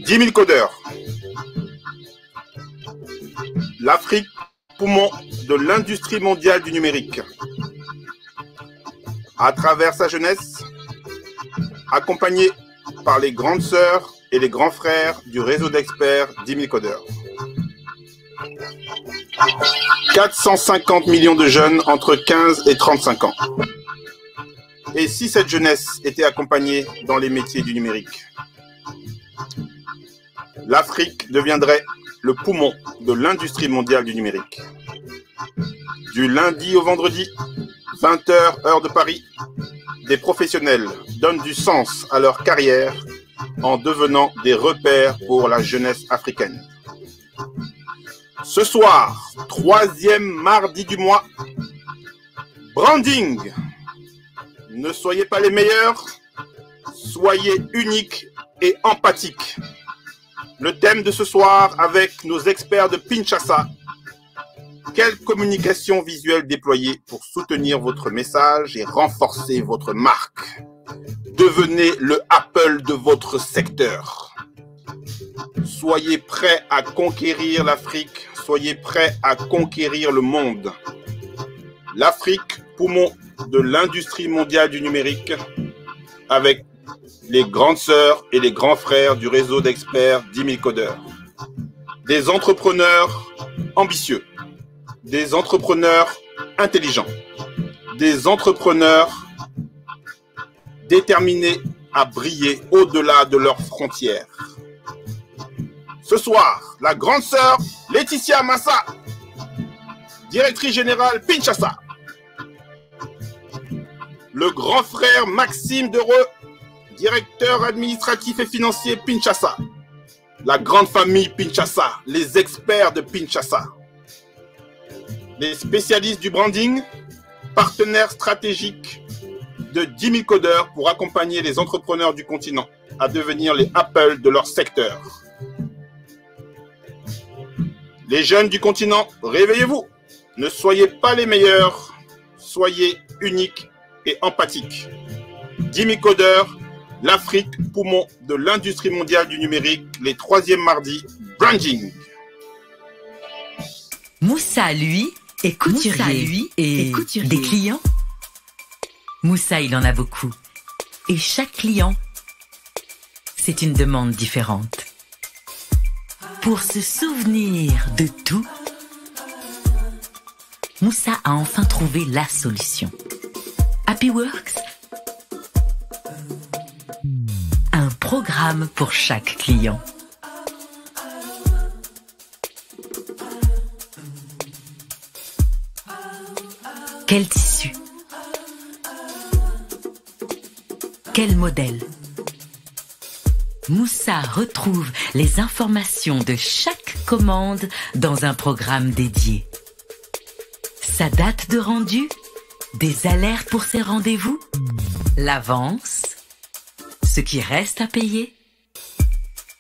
10 000 codeurs. L'Afrique, poumon de l'industrie mondiale du numérique. À travers sa jeunesse, accompagnée par les grandes sœurs et les grands frères du réseau d'experts 10 000 codeurs. 450 millions de jeunes entre 15 et 35 ans. Et si cette jeunesse était accompagnée dans les métiers du numérique? L'Afrique deviendrait le poumon de l'industrie mondiale du numérique. Du lundi au vendredi, 20h heure de Paris, des professionnels donnent du sens à leur carrière en devenant des repères pour la jeunesse africaine. Ce soir, 3e mardi du mois, branding. Ne soyez pas les meilleurs, soyez uniques et empathiques. Le thème de ce soir avec nos experts de Kinshasa. Quelle communication visuelle déployer pour soutenir votre message et renforcer votre marque? Devenez le Apple de votre secteur. Soyez prêts à conquérir l'Afrique, soyez prêts à conquérir le monde. L'Afrique, poumon de l'industrie mondiale du numérique, avec les grandes sœurs et les grands frères du réseau d'experts 10 000 codeurs. Des entrepreneurs ambitieux, des entrepreneurs intelligents, des entrepreneurs déterminés à briller au-delà de leurs frontières. Ce soir, la grande sœur Laetitia Massa, directrice générale Kinshasa. Le grand frère Maxime Dereux, directeur administratif et financier Kinshasa. La grande famille Kinshasa, les experts de Kinshasa. Les spécialistes du branding, partenaires stratégiques de 10 000 codeurs pour accompagner les entrepreneurs du continent à devenir les Apple de leur secteur. Les jeunes du continent, réveillez-vous. Ne soyez pas les meilleurs, soyez uniques et empathiques. 10 000 codeurs, l'Afrique, poumon de l'industrie mondiale du numérique, les 3e mardis, branding. Moussa, lui, est couturier et des clients. Moussa, il en a beaucoup. Et chaque client, c'est une demande différente. Pour se souvenir de tout, Moussa a enfin trouvé la solution. HappyWorks, un programme pour chaque client. Quel tissu? Quel modèle? Moussa retrouve les informations de chaque commande dans un programme dédié. Sa date de rendu, des alertes pour ses rendez-vous, l'avance, ce qui reste à payer.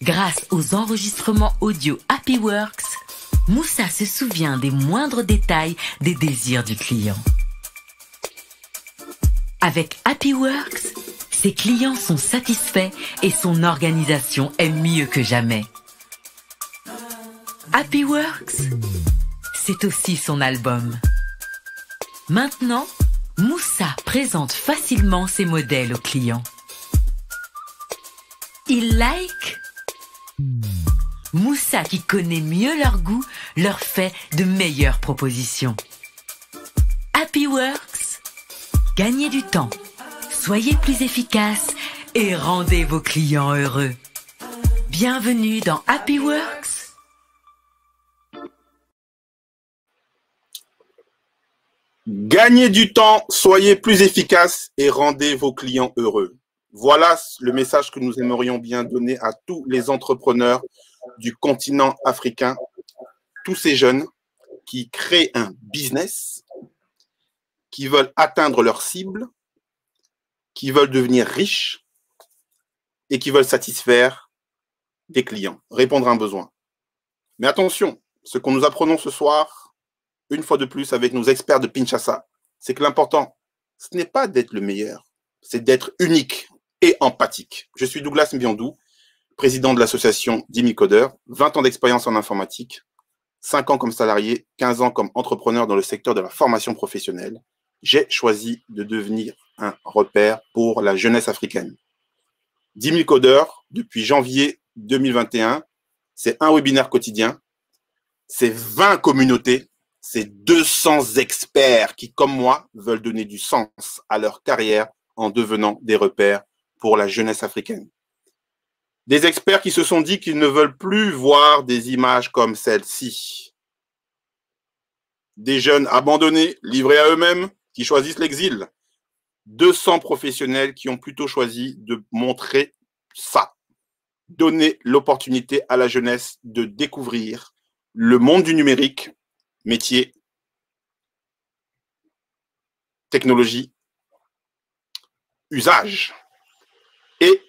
Grâce aux enregistrements audio HappyWorks, Moussa se souvient des moindres détails des désirs du client. Avec HappyWorks, ses clients sont satisfaits et son organisation est mieux que jamais. HappyWorks, c'est aussi son album. Maintenant, Moussa présente facilement ses modèles aux clients. Ils like. Moussa, qui connaît mieux leur goût, leur fait de meilleures propositions. HappyWorks, gagnez du temps, soyez plus efficace et rendez vos clients heureux. Bienvenue dans HappyWorks. Gagnez du temps, soyez plus efficace et rendez vos clients heureux. Voilà le message que nous aimerions bien donner à tous les entrepreneurs du continent africain, tous ces jeunes qui créent un business, qui veulent atteindre leur cible, qui veulent devenir riches et qui veulent satisfaire des clients, répondre à un besoin. Mais attention, ce que nous apprenons ce soir, une fois de plus avec nos experts de Pinchasa, c'est que l'important, ce n'est pas d'être le meilleur, c'est d'être unique et empathique. Je suis Douglas Mbiondou, président de l'association 10 000 codeurs, 20 ans d'expérience en informatique, 5 ans comme salarié, 15 ans comme entrepreneur dans le secteur de la formation professionnelle. J'ai choisi de devenir un repère pour la jeunesse africaine. 10 000 codeurs, depuis janvier 2021, c'est un webinaire quotidien, c'est 20 communautés, c'est 200 experts qui, comme moi, veulent donner du sens à leur carrière en devenant des repères pour la jeunesse africaine. Des experts qui se sont dit qu'ils ne veulent plus voir des images comme celle-ci. Des jeunes abandonnés, livrés à eux-mêmes, qui choisissent l'exil. 200 professionnels qui ont plutôt choisi de montrer ça. Donner l'opportunité à la jeunesse de découvrir le monde du numérique, métier, technologie, usage, et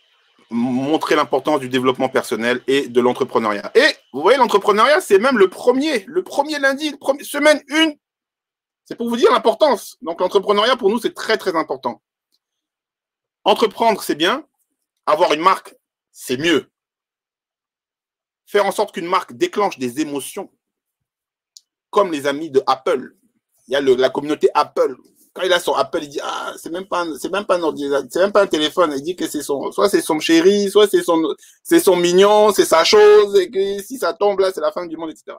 montrer l'importance du développement personnel et de l'entrepreneuriat. Et vous voyez, l'entrepreneuriat, c'est même le premier lundi, semaine 1. C'est pour vous dire l'importance. Donc, l'entrepreneuriat, pour nous, c'est très, très important. Entreprendre, c'est bien. Avoir une marque, c'est mieux. Faire en sorte qu'une marque déclenche des émotions, comme les amis de Apple. Il y a la communauté Apple. Quand il a son Apple, il dit ah, c'est même pas un ordinateur, c'est même pas un téléphone. Il dit que soit c'est son chéri, soit c'est son mignon, c'est sa chose, et que si ça tombe là, c'est la fin du monde, etc.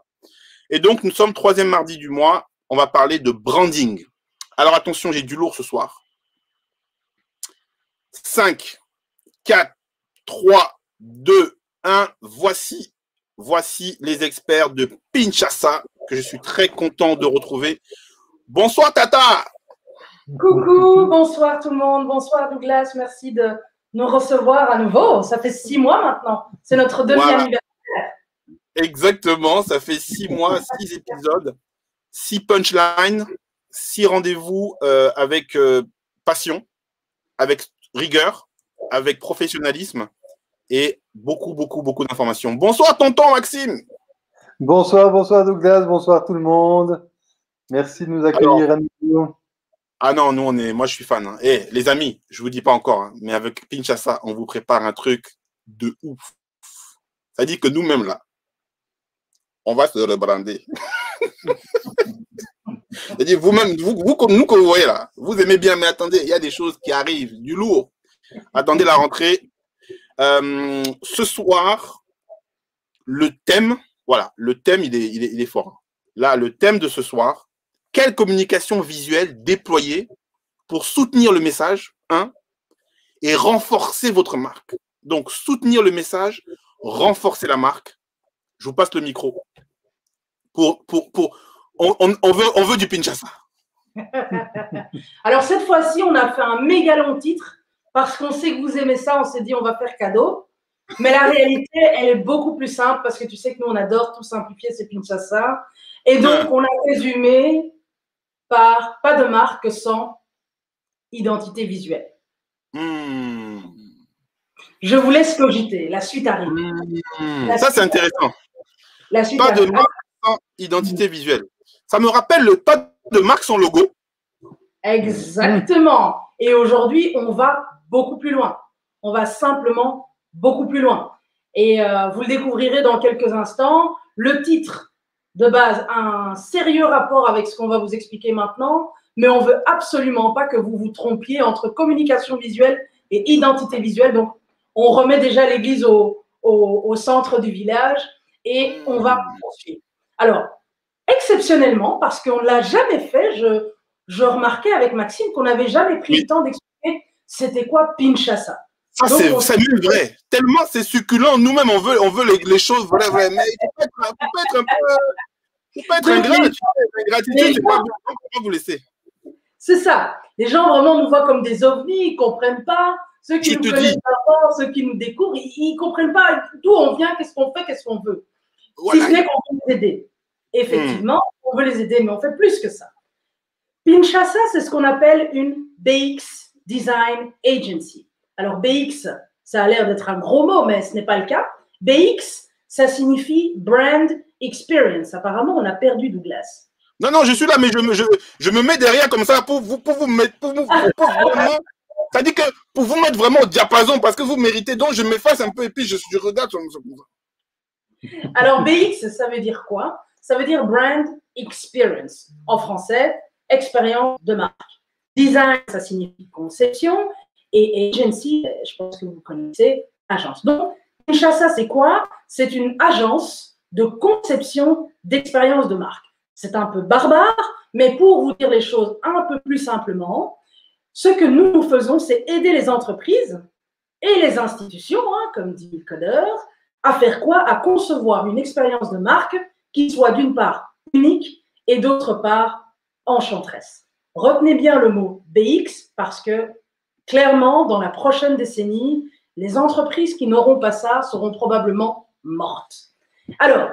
Et donc, nous sommes 3e mardi du mois. On va parler de branding. Alors attention, j'ai du lourd ce soir. 5, 4, 3, 2, 1. Voici les experts de Pinchasa que je suis très content de retrouver. Bonsoir Tata. Coucou, bonsoir tout le monde. Bonsoir Douglas, merci de nous recevoir à nouveau. Ça fait 6 mois maintenant. C'est notre demi-anniversaire. Exactement, ça fait 6 mois, 6 épisodes, 6 punchlines, 6 rendez-vous avec passion, avec rigueur, avec professionnalisme et beaucoup d'informations. Bonsoir tonton Maxime. Bonsoir Douglas, bonsoir tout le monde. Merci de nous accueillir à nouveau. Ah non, moi je suis fan. Hein. Et les amis, je vous dis pas encore, hein, mais avec Pinchasa, on vous prépare un truc de ouf. Ça dit que nous-mêmes là, on va se rebrander. C'est-à-dire vous-même, nous que vous voyez là, vous aimez bien, mais attendez, il y a des choses qui arrivent, du lourd. Attendez la rentrée. Ce soir, le thème, voilà, le thème il est fort. Là, le thème de ce soir, quelle communication visuelle déployer pour soutenir le message, et renforcer votre marque. Donc, soutenir le message, renforcer la marque. Je vous passe le micro. On veut du Pinchasa. Alors, cette fois-ci, on a fait un méga long titre parce qu'on sait que vous aimez ça. On s'est dit, on va faire cadeau. Mais la réalité, elle est beaucoup plus simple parce que tu sais que nous, on adore tout simplifier, c'est Pinchasa. Et donc, on a résumé par pas de marque sans identité visuelle. Je vous laisse cogiter. La suite arrive. Ça, c'est intéressant. La suite pas arrive. De marque sans identité visuelle. Ça me rappelle le pas de marque sans logo. Exactement. Et aujourd'hui, on va beaucoup plus loin. On va simplement beaucoup plus loin. Et vous le découvrirez dans quelques instants. Le titre de base a un sérieux rapport avec ce qu'on va vous expliquer maintenant, mais on ne veut absolument pas que vous vous trompiez entre communication visuelle et identité visuelle. Donc, on remet déjà l'église au centre du village et on va poursuivre. Alors, exceptionnellement, parce qu'on ne l'a jamais fait, je remarquais avec Maxime qu'on n'avait jamais pris le temps d'expliquer c'était quoi Pinchasa. Ça, c'est même vrai. Tellement c'est succulent. Nous-mêmes, on veut les choses vraies. Mais il faut pas être ingrat. L'ingratitude, c'est pas vous laisser. C'est ça. Les gens vraiment nous voient comme des ovnis, ils ne comprennent pas. Ceux qui nous connaissent d'abord, ceux qui nous découvrent, ils ne comprennent pas d'où on vient, qu'est-ce qu'on fait, qu'est-ce qu'on veut. Voilà. Si ce n'est qu'on veut les aider. Effectivement, on veut les aider, mais on fait plus que ça. Pinchasa, c'est ce qu'on appelle une BX Design Agency. Alors, BX, ça a l'air d'être un gros mot, mais ce n'est pas le cas. BX, ça signifie Brand Experience. Apparemment, on a perdu Douglas. Non, non, je suis là, mais je me mets derrière comme ça pour vous mettre, vraiment, c'est-à-dire que pour vous mettre vraiment au diapason, parce que vous méritez, donc je m'efface un peu et puis je regarde. Alors, BX, ça veut dire quoi? Ça veut dire Brand Experience. En français, expérience de marque. Design, ça signifie conception. Et agency, je pense que vous connaissez, agence. Donc, Pinchasa, c'est quoi? C'est une agence de conception d'expérience de marque. C'est un peu barbare, mais pour vous dire les choses un peu plus simplement, ce que nous faisons, c'est aider les entreprises et les institutions, comme dit le codeur, à faire quoi? À concevoir une expérience de marque qui soit d'une part unique et d'autre part enchanteresse. Retenez bien le mot BX parce que clairement, dans la prochaine décennie, les entreprises qui n'auront pas ça seront probablement mortes. Alors,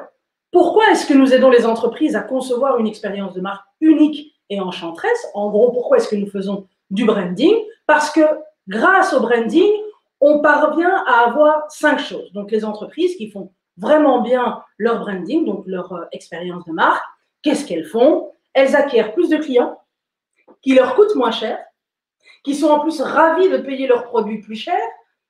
pourquoi est-ce que nous aidons les entreprises à concevoir une expérience de marque unique et enchanteresse? En gros, pourquoi est-ce que nous faisons du branding? Parce que grâce au branding, on parvient à avoir 5 choses. Donc, les entreprises qui font vraiment bien leur branding, donc leur expérience de marque, qu'est-ce qu'elles font? Elles acquièrent plus de clients qui leur coûtent moins cher, qui sont en plus ravis de payer leurs produits plus cher.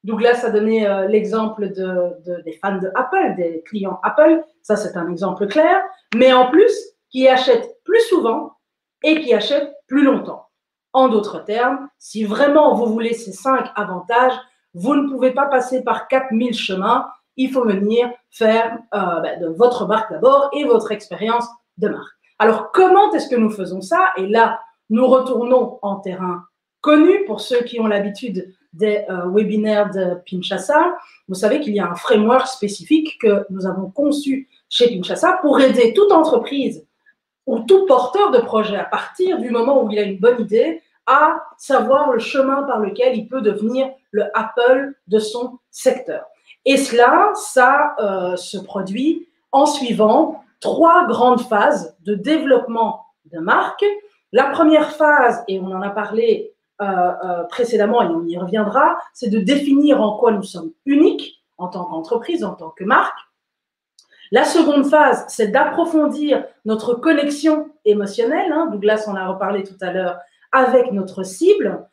Douglas a donné l'exemple des fans de Apple, des clients Apple. Ça, c'est un exemple clair. Mais en plus, qui achètent plus souvent et qui achètent plus longtemps. En d'autres termes, si vraiment vous voulez ces 5 avantages, vous ne pouvez pas passer par 4000 chemins. Il faut venir faire de votre marque d'abord et votre expérience de marque. Alors, comment est-ce que nous faisons ça? Et là, nous retournons en terrain connu pour ceux qui ont l'habitude des webinaires de Pinchasa. Vous savez qu'il y a un framework spécifique que nous avons conçu chez Pinchasa pour aider toute entreprise ou tout porteur de projet à partir du moment où il a une bonne idée à savoir le chemin par lequel il peut devenir le Apple de son secteur. Et cela, ça se produit en suivant 3 grandes phases de développement de marque. La première phase, et on en a parlé précédemment et on y reviendra, c'est de définir en quoi nous sommes uniques en tant qu'entreprise, en tant que marque. La seconde phase, c'est d'approfondir notre connexion émotionnelle. Douglas en a reparlé tout à l'heure avec notre cible.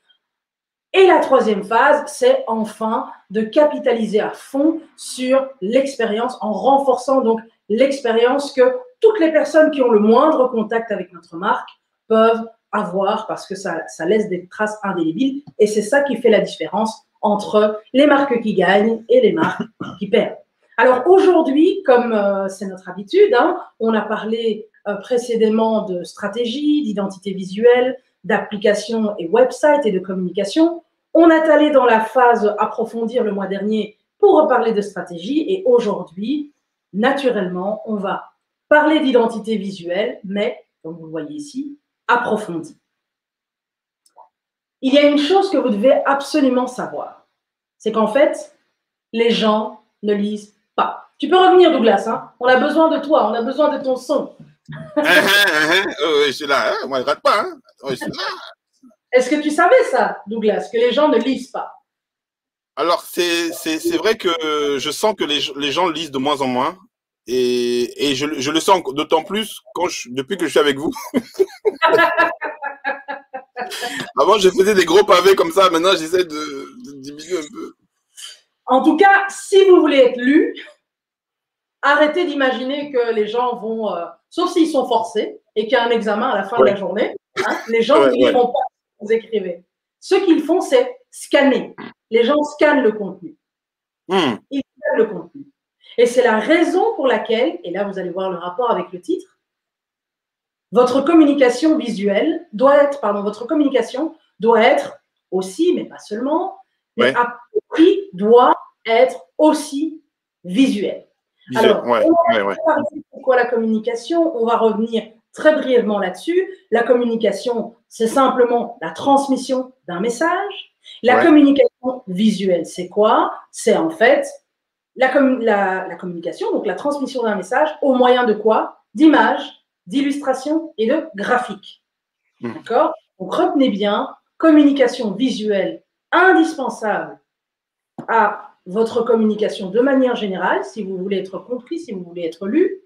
Et la troisième phase, c'est enfin de capitaliser à fond sur l'expérience en renforçant donc l'expérience que toutes les personnes qui ont le moindre contact avec notre marque peuvent avoir parce que ça laisse des traces indélébiles et c'est ça qui fait la différence entre les marques qui gagnent et les marques qui perdent. Alors aujourd'hui, comme c'est notre habitude, on a parlé précédemment de stratégie, d'identité visuelle, d'application et website et de communication. On est allé dans la phase approfondir le mois dernier pour reparler de stratégie et aujourd'hui, naturellement, on va parler d'identité visuelle, mais comme vous le voyez ici, approfondie. Il y a une chose que vous devez absolument savoir, c'est qu'en fait, les gens ne lisent pas. Tu peux revenir, Douglas, on a besoin de toi, on a besoin de ton son. Oui, je suis là, moi je rate pas. Je suis là. Est-ce que tu savais ça, Douglas, que les gens ne lisent pas? Alors, c'est vrai que je sens que les gens lisent de moins en moins. Et je le sens d'autant plus depuis que je suis avec vous. Avant, je faisais des gros pavés comme ça. Maintenant, j'essaie de diminuer un peu. En tout cas, si vous voulez être lu, arrêtez d'imaginer que les gens vont, sauf s'ils sont forcés et qu'il y a un examen à la fin de la journée, les gens ne liront pas ce que vous écrivez. Ce qu'ils font, c'est scanner. Les gens scannent le contenu. Ils scannent le contenu. Et c'est la raison pour laquelle, et là vous allez voir le rapport avec le titre, votre communication visuelle doit être, votre communication doit être aussi, mais pas seulement, mais à prix doit être aussi visuelle. Alors, on va parler pourquoi la communication, on va revenir très brièvement là-dessus. La communication c'est simplement la transmission d'un message. La Ouais. communication visuelle, c'est quoi? C'est en fait la communication, donc la transmission d'un message au moyen de quoi? D'images, d'illustrations et de graphiques. D'accord? Donc retenez bien, communication visuelle indispensable à votre communication de manière générale, si vous voulez être compris, si vous voulez être lu.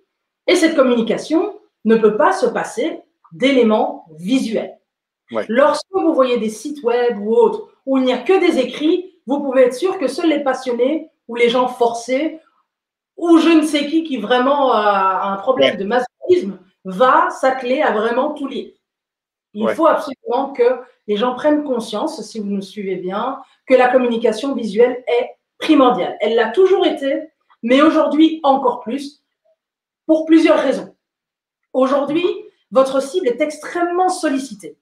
Et cette communication ne peut pas se passer d'éléments visuels. Ouais. Lorsque vous voyez des sites web ou autres où il n'y a que des écrits, vous pouvez être sûr que seuls les passionnés ou les gens forcés ou je ne sais qui vraiment a un problème de masochisme va s'atteler à vraiment tout lire. Il faut absolument que les gens prennent conscience, si vous nous suivez bien, que la communication visuelle est primordiale. Elle l'a toujours été, mais aujourd'hui encore plus, pour plusieurs raisons. Aujourd'hui, votre cible est extrêmement sollicitée.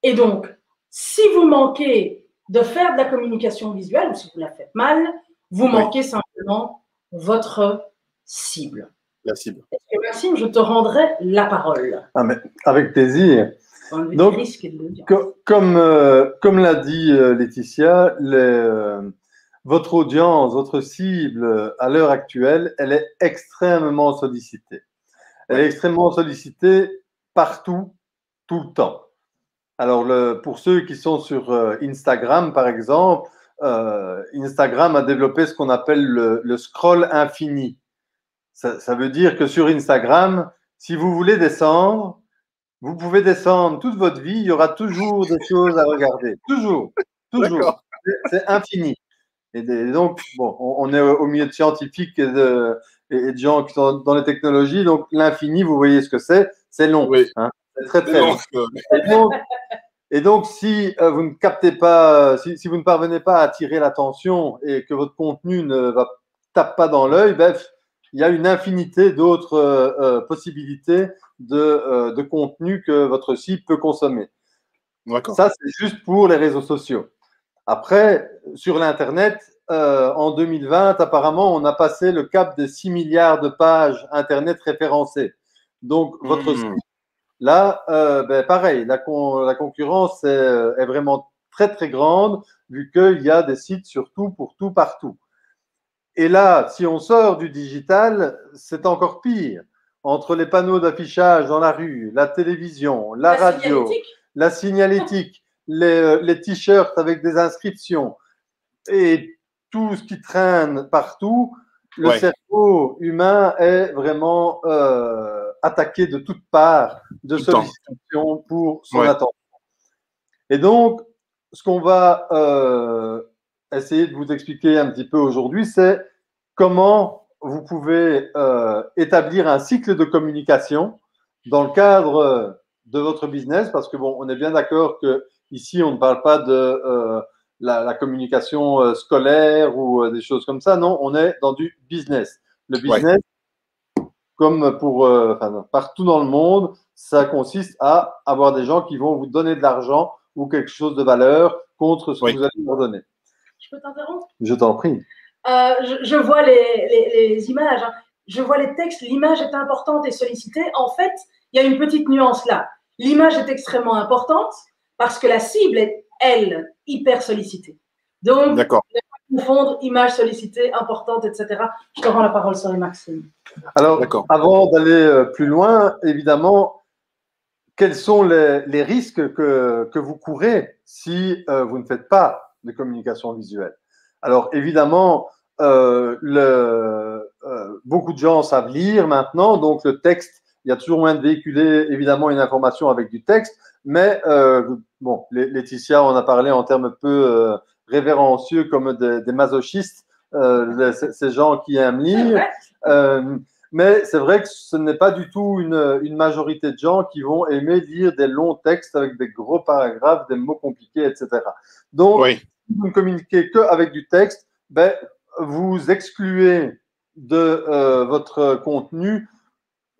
Et donc, si vous manquez de faire de la communication visuelle, ou si vous la faites mal, vous manquez simplement votre cible. La cible. Et Maxime, je te rendrai la parole. Ah, mais avec plaisir. Donc, comme l'a dit Laetitia, votre audience, votre cible à l'heure actuelle, elle est extrêmement sollicitée. Elle est extrêmement sollicitée partout, tout le temps. Alors, pour ceux qui sont sur Instagram, par exemple, Instagram a développé ce qu'on appelle le scroll infini. Ça veut dire que sur Instagram, si vous voulez descendre, vous pouvez descendre toute votre vie, il y aura toujours des choses à regarder. Toujours, toujours. C'est infini. Et donc, bon, on est au milieu de scientifiques et de gens qui sont dans les technologies. Donc, l'infini, vous voyez ce que c'est long. Oui. Hein, c'est très, très long. Et donc, si vous ne captez pas, si vous ne parvenez pas à attirer l'attention et que votre contenu ne tape pas dans l'œil, bref, il y a une infinité d'autres possibilités de contenu que votre cible peut consommer. Ça, c'est juste pour les réseaux sociaux. Après, sur l'Internet, en 2020, apparemment, on a passé le cap des 6 milliards de pages Internet référencées. Donc, votre site, là, pareil, la concurrence est vraiment très, très grande, vu qu'il y a des sites sur tout, pour tout, partout. Et là, si on sort du digital, c'est encore pire. Entre les panneaux d'affichage dans la rue, la télévision, la radio, la signalétique, les t-shirts avec des inscriptions et tout ce qui traîne partout, le cerveau humain est vraiment attaqué de toutes parts de sollicitations pour son attention. Et donc, ce qu'on va essayer de vous expliquer un petit peu aujourd'hui, c'est comment vous pouvez établir un cycle de communication dans le cadre de votre business, parce que bon, on est bien d'accord que ici on ne parle pas de la communication scolaire ou des choses comme ça. Non, on est dans du business. Le business, comme pour partout dans le monde, ça consiste à avoir des gens qui vont vous donner de l'argent ou quelque chose de valeur contre ce que vous allez leur donner. Je peux t'interrompre? Je t'en prie. Je vois les images, hein. Je vois les textes, l'image est importante et sollicitée. En fait, il y a une petite nuance là. L'image est extrêmement importante parce que la cible est, elle, hyper sollicitée. Donc, ne pas confondre image sollicitée, importante, etc. Je te rends la parole, sur Maxime. Alors, avant d'aller plus loin, évidemment, quels sont les risques que vous courez si vous ne faites pas de communication visuelle? Alors, évidemment, beaucoup de gens savent lire maintenant, donc le texte, il y a toujours moyen de véhiculer évidemment une information avec du texte, mais bon, Laetitia en a parlé en termes peu révérencieux comme des masochistes, ces gens qui aiment lire. Mais c'est vrai que ce n'est pas du tout une majorité de gens qui vont aimer lire des longs textes avec des gros paragraphes, des mots compliqués, etc. Donc, si vous ne communiquez qu'avec du texte, ben, vous excluez de votre contenu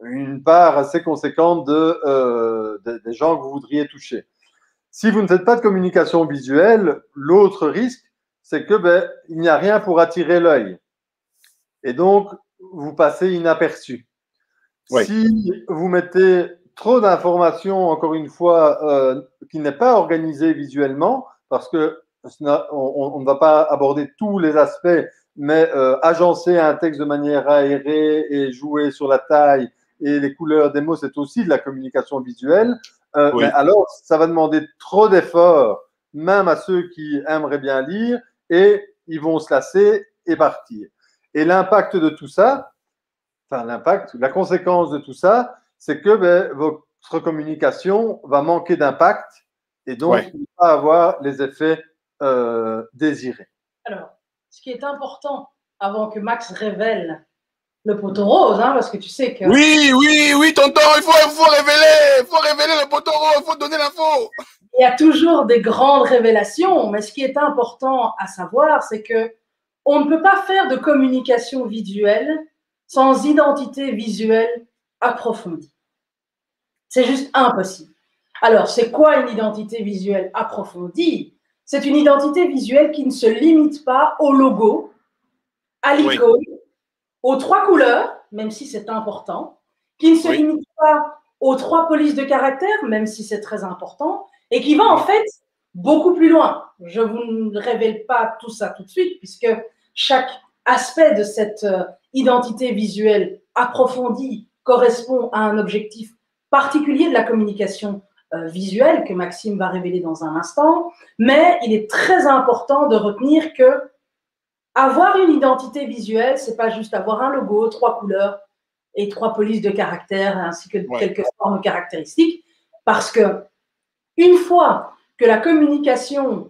une part assez conséquente des gens que vous voudriez toucher. Si vous ne faites pas de communication visuelle, l'autre risque, c'est que il n'y a rien pour attirer l'œil. Et donc, vous passez inaperçu. Si vous mettez trop d'informations, encore une fois, qui n'est pas organisée visuellement, parce que on ne va pas aborder tous les aspects, mais agencer un texte de manière aérée et jouer sur la taille et les couleurs des mots, c'est aussi de la communication visuelle. Oui. Mais alors, ça va demander trop d'efforts, même à ceux qui aimeraient bien lire, et ils vont se lasser et partir. Et l'impact de tout ça, enfin l'impact, la conséquence de tout ça, c'est que votre communication va manquer d'impact et donc Ouais. ne pas avoir les effets désirés. Alors, ce qui est important, avant que Max révèle le poteau rose, hein, parce que tu sais que… Oui, tonton, il faut révéler le poteau rose, il faut donner l'info. Il y a toujours des grandes révélations, mais ce qui est important à savoir, c'est que on ne peut pas faire de communication visuelle sans identité visuelle approfondie. C'est juste impossible. Alors, c'est quoi une identité visuelle approfondie? C'est une identité visuelle qui ne se limite pas au logo, à l'icône, aux 3 couleurs, même si c'est important, qui ne se limite pas aux 3 polices de caractère, même si c'est très important, et qui va en fait beaucoup plus loin. Je ne vous révèle pas tout ça tout de suite, puisque chaque aspect de cette identité visuelle approfondie correspond à un objectif particulier de la communication visuelle que Maxime va révéler dans un instant. Mais il est très important de retenir que avoir une identité visuelle, ce n'est pas juste avoir un logo, 3 couleurs et 3 polices de caractères, ainsi que quelques formes caractéristiques, parce que une fois que la communication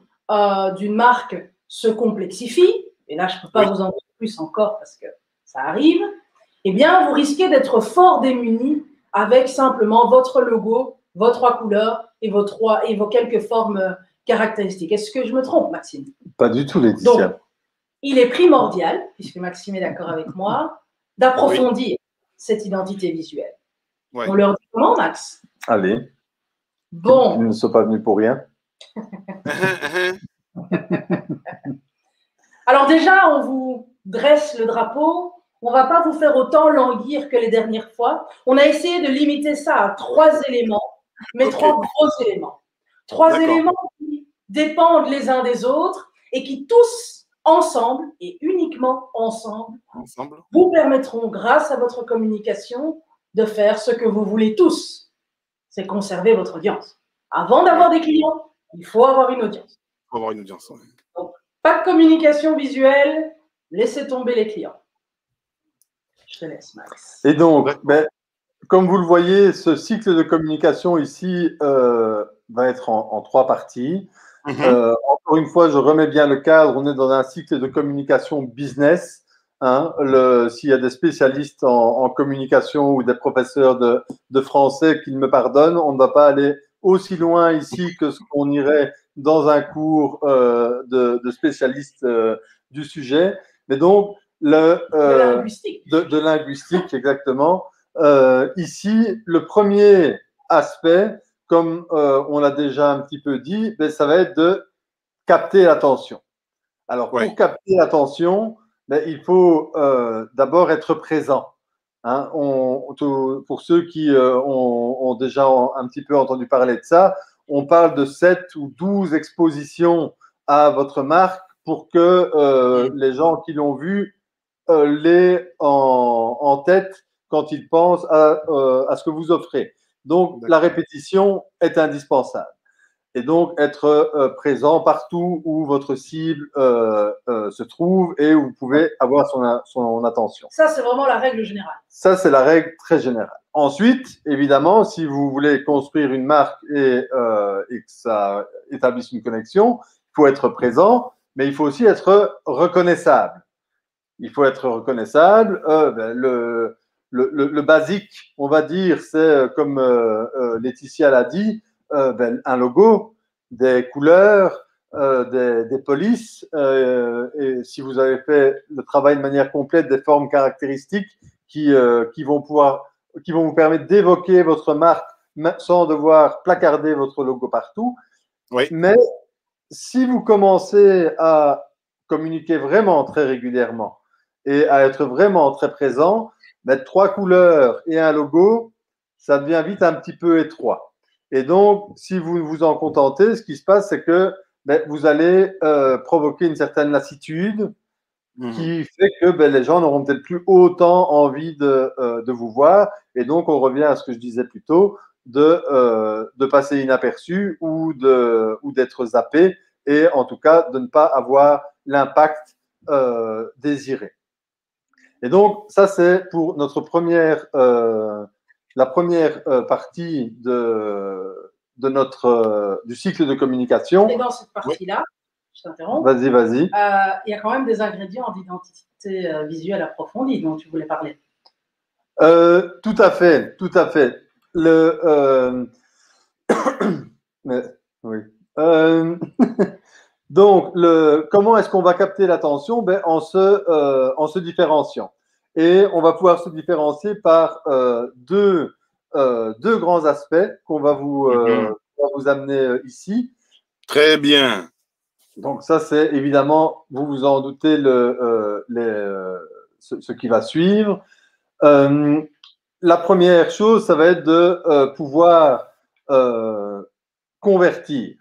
d'une marque se complexifie, et là je ne peux pas vous en dire plus encore parce que ça arrive, eh bien vous risquez d'être fort démunis avec simplement votre logo, vos 3 couleurs et vos quelques formes caractéristiques. Est-ce que je me trompe, Maxime? Pas du tout, Laetitia. Donc, il est primordial, puisque Maxime est d'accord avec moi, d'approfondir cette identité visuelle. On leur dit comment, Max? Allez. Bon. Ils ne sont pas venus pour rien. Alors déjà, on vous dresse le drapeau. On ne va pas vous faire autant languir que les dernières fois. On a essayé de limiter ça à 3 éléments, mais 3 gros éléments. 3 éléments qui dépendent les uns des autres et qui tous, ensemble et uniquement ensemble, vous permettront, grâce à votre communication, de faire ce que vous voulez tous. C'est conserver votre audience. Avant d'avoir des clients, il faut avoir une audience. Il faut avoir une audience. Donc, pas de communication visuelle, laissez tomber les clients. Je te laisse, Max. Et donc, comme vous le voyez, ce cycle de communication ici va être en 3 parties. Encore une fois, je remets bien le cadre. On est dans un cycle de communication business. S'il y a des spécialistes en communication ou des professeurs de français qu'ils me pardonnent, on ne va pas aller aussi loin ici que ce qu'on irait dans un cours de spécialistes du sujet. Mais donc, de linguistique, exactement. Ici, le premier aspect, comme on l'a déjà un petit peu dit, ça va être de capter l'attention. Alors, pour capter l'attention, il faut d'abord être présent. Pour ceux qui ont déjà un petit peu entendu parler de ça, on parle de 7 ou 12 expositions à votre marque pour que les gens qui l'ont vu l'aient en tête quand ils pensent à ce que vous offrez. Donc, la répétition est indispensable. Et donc, être présent partout où votre cible se trouve et où vous pouvez avoir son attention. Ça, c'est vraiment la règle générale. Ça, c'est la règle très générale. Ensuite, évidemment, si vous voulez construire une marque et que ça établisse une connexion, il faut être présent, mais il faut aussi être reconnaissable. Il faut être reconnaissable. Le basique, on va dire, c'est comme Laetitia l'a dit, un logo, des couleurs, des polices, et si vous avez fait le travail de manière complète, des formes caractéristiques qui vont vous permettre d'évoquer votre marque sans devoir placarder votre logo partout. Mais si vous commencez à communiquer vraiment très régulièrement et à être vraiment très présent, 3 couleurs et un logo, ça devient vite un petit peu étroit. Et donc, si vous vous en contentez, ce qui se passe, c'est que vous allez provoquer une certaine lassitude qui fait que les gens n'auront peut-être plus autant envie de vous voir. Et donc, on revient à ce que je disais plus tôt, de passer inaperçu ou d'être zappé et en tout cas de ne pas avoir l'impact désiré. Et donc, ça, c'est pour notre la première partie du cycle de communication. Et dans cette partie-là, je t'interromps. Vas-y. Il y a quand même des ingrédients d'identité visuelle approfondie dont tu voulais parler. Tout à fait. Oui. Donc, comment est-ce qu'on va capter l'attention? En se différenciant. Et on va pouvoir se différencier par deux grands aspects qu'on va vous amener ici. Très bien. Donc, ça, c'est évidemment, vous vous en doutez, ce qui va suivre. La première chose, ça va être de pouvoir convertir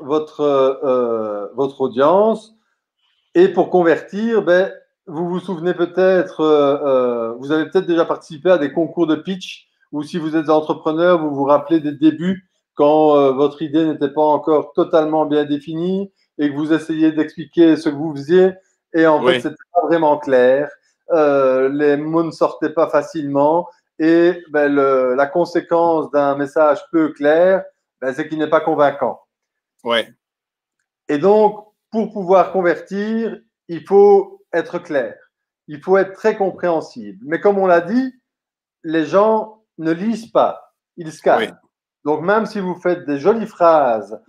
votre audience. Et pour convertir, vous vous souvenez peut-être, vous avez peut-être déjà participé à des concours de pitch, ou si vous êtes entrepreneur, vous vous rappelez des débuts quand votre idée n'était pas encore totalement bien définie et que vous essayez d'expliquer ce que vous faisiez et en fait, c'était pas vraiment clair. Les mots ne sortaient pas facilement et la conséquence d'un message peu clair, c'est qu'il n'est pas convaincant. Ouais. Et donc, pour pouvoir convertir, il faut être clair. Il faut être très compréhensible. Mais comme on l'a dit, les gens ne lisent pas, ils scannent. Oui. Donc, même si vous faites des jolies phrases,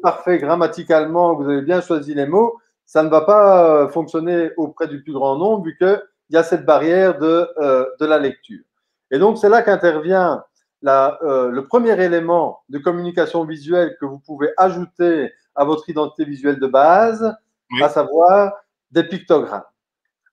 parfait grammaticalement, vous avez bien choisi les mots, ça ne va pas fonctionner auprès du plus grand nombre vu qu'il y a cette barrière de la lecture. Et donc, c'est là qu'intervient le premier élément de communication visuelle que vous pouvez ajouter à votre identité visuelle de base, à savoir des pictogrammes.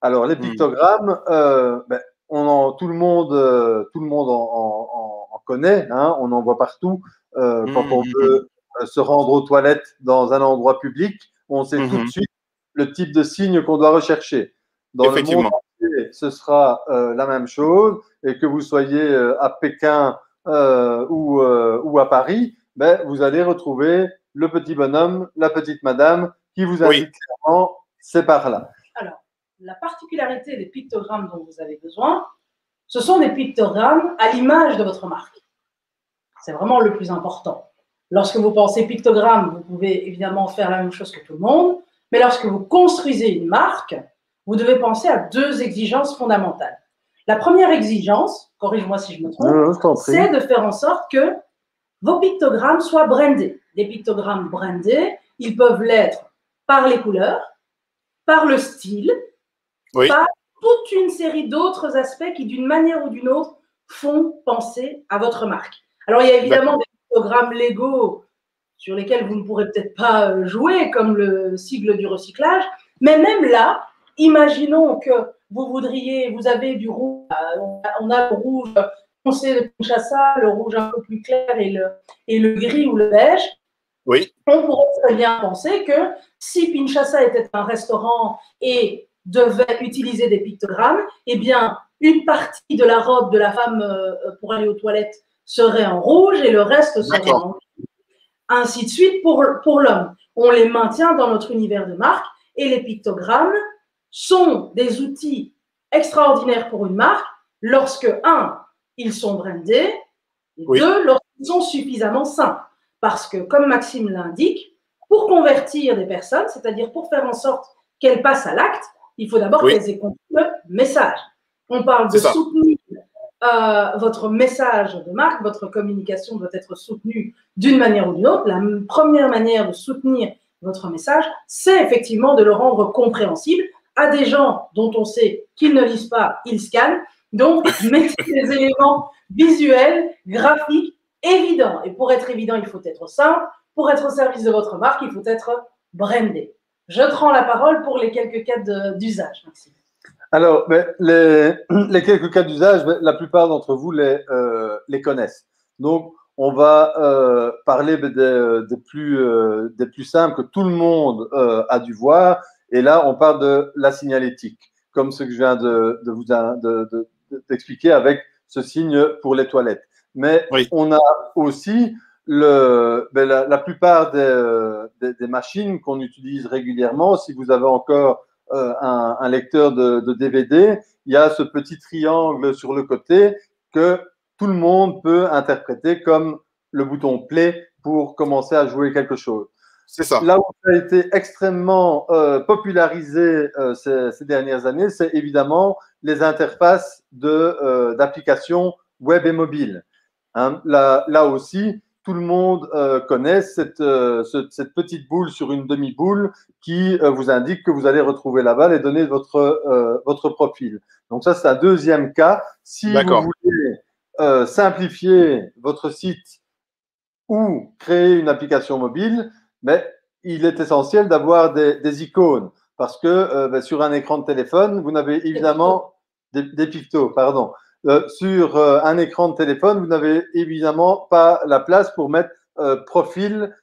Alors, les pictogrammes, tout le monde en connaît, hein, on en voit partout. Quand on veut se rendre aux toilettes dans un endroit public, on sait tout de suite le type de signe qu'on doit rechercher. Dans le monde entier, ce sera la même chose. Et que vous soyez à Pékin ou à Paris, vous allez retrouver le petit bonhomme, la petite madame qui vous indique clairement, c'est par là. Alors, la particularité des pictogrammes dont vous avez besoin, ce sont des pictogrammes à l'image de votre marque. C'est vraiment le plus important. Lorsque vous pensez pictogramme, vous pouvez évidemment faire la même chose que tout le monde, mais lorsque vous construisez une marque, vous devez penser à deux exigences fondamentales. La première exigence, corrige-moi si je me trompe, c'est de faire en sorte que vos pictogrammes soient brandés. Les pictogrammes brandés, ils peuvent l'être par les couleurs, par le style, par toute une série d'autres aspects qui, d'une manière ou d'une autre, font penser à votre marque. Alors, il y a évidemment des pictogrammes légaux sur lesquels vous ne pourrez peut-être pas jouer, comme le sigle du recyclage, mais même là, imaginons que vous avez du rouge, on a le rouge foncé de Pinchassa, le rouge un peu plus clair et le gris ou le beige. Oui. On pourrait très bien penser que si Pinchassa était un restaurant et devait utiliser des pictogrammes, eh bien, une partie de la robe de la femme pour aller aux toilettes serait en rouge et le reste serait en gris. Ainsi de suite pour l'homme. On les maintient dans notre univers de marque et les pictogrammes sont des outils extraordinaires pour une marque lorsque, un, ils sont brandés, et deux, lorsqu'ils sont suffisamment simples. Parce que, comme Maxime l'indique, pour convertir des personnes, c'est-à-dire pour faire en sorte qu'elles passent à l'acte, il faut d'abord qu'elles aient compris le message. On parle de soutenir votre message de marque, votre communication doit être soutenue d'une manière ou d'une autre. La première manière de soutenir votre message, c'est effectivement de le rendre compréhensible à des gens dont on sait qu'ils ne lisent pas, ils scannent. Donc, mettez des éléments visuels, graphiques, évidents. Et pour être évident, il faut être simple. Pour être au service de votre marque, il faut être brandé. Je te rends la parole pour les quelques cas d'usage, Maxime. Alors, les quelques cas d'usage, la plupart d'entre vous les connaissent. Donc, on va parler des plus simples que tout le monde a dû voir. Et là, on parle de la signalétique, comme ce que je viens d'expliquer avec ce signe pour les toilettes. Mais on a aussi la plupart des machines qu'on utilise régulièrement. Si vous avez encore un lecteur de DVD, il y a ce petit triangle sur le côté que tout le monde peut interpréter comme le bouton play pour commencer à jouer quelque chose. C'est ça. Là où ça a été extrêmement popularisé ces dernières années, c'est évidemment les interfaces d'applications web et mobile. Hein, là aussi, tout le monde connaît cette petite boule sur une demi-boule qui vous indique que vous allez retrouver la balle et donner votre profil. Donc ça, c'est un deuxième cas. Si vous voulez simplifier votre site ou créer une application mobile, mais il est essentiel d'avoir des icônes parce que sur un écran de téléphone, vous n'avez évidemment des pictos, pardon. Sur un écran de téléphone, vous n'avez évidemment pas la place pour mettre profil,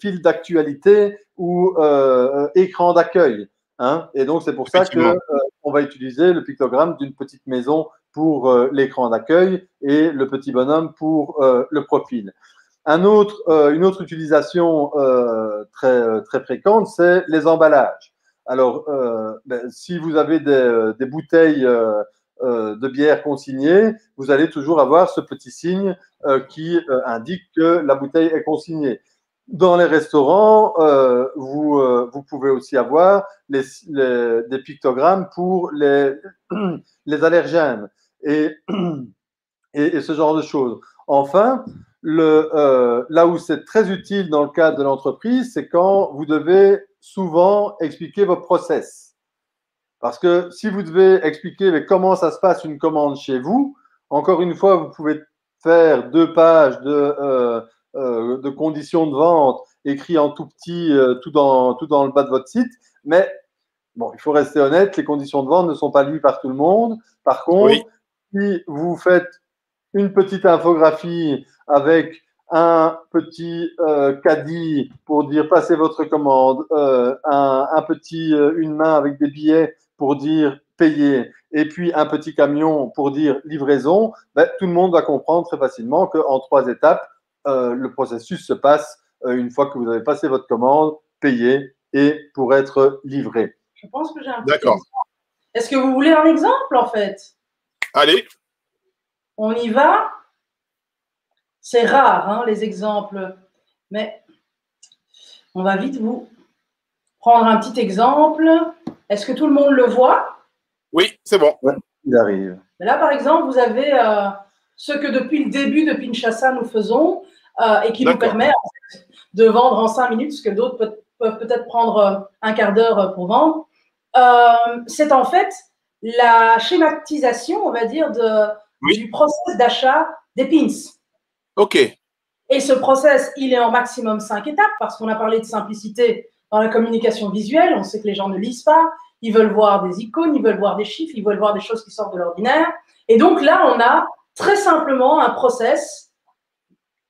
fil d'actualité ou écran d'accueil. Hein, et donc, c'est pour ça qu'on va utiliser le pictogramme d'une petite maison pour l'écran d'accueil et le petit bonhomme pour le profil. Une autre utilisation très fréquente, c'est les emballages. Alors, si vous avez des bouteilles de bière consignée, vous allez toujours avoir ce petit signe qui indique que la bouteille est consignée. Dans les restaurants, vous pouvez aussi avoir des pictogrammes pour les allergènes et ce genre de choses. Enfin, là où c'est très utile dans le cadre de l'entreprise, c'est quand vous devez souvent expliquer vos process. Parce que si vous devez expliquer comment ça se passe une commande chez vous, encore une fois, vous pouvez faire 2 pages de conditions de vente écrits en tout petit, tout dans le bas de votre site. Mais bon, il faut rester honnête, les conditions de vente ne sont pas lues par tout le monde. Par contre, si vous faites une petite infographie avec un petit caddie pour dire passez votre commande, une main avec des billets pour dire payer, et puis un petit camion pour dire livraison, tout le monde va comprendre très facilement qu'en 3 étapes, le processus se passe une fois que vous avez passé votre commande, payé et pour être livré. Je pense que j'ai un petit exemple. Est-ce que vous voulez un exemple en fait? Allez. On y va. C'est rare, hein, les exemples, mais on va vite vous prendre un petit exemple. Est-ce que tout le monde le voit? Oui, c'est bon. Ouais, il arrive. Là, par exemple, vous avez ce que depuis le début de Pinchasa, nous faisons et qui nous permet en fait, de vendre en 5 minutes, ce que d'autres peuvent peut-être prendre un quart d'heure pour vendre. C'est en fait la schématisation, on va dire, du process d'achat des pins. OK. Et ce process, il est en maximum 5 étapes parce qu'on a parlé de simplicité dans la communication visuelle. On sait que les gens ne lisent pas. Ils veulent voir des icônes, ils veulent voir des chiffres, ils veulent voir des choses qui sortent de l'ordinaire. Et donc là, on a très simplement un process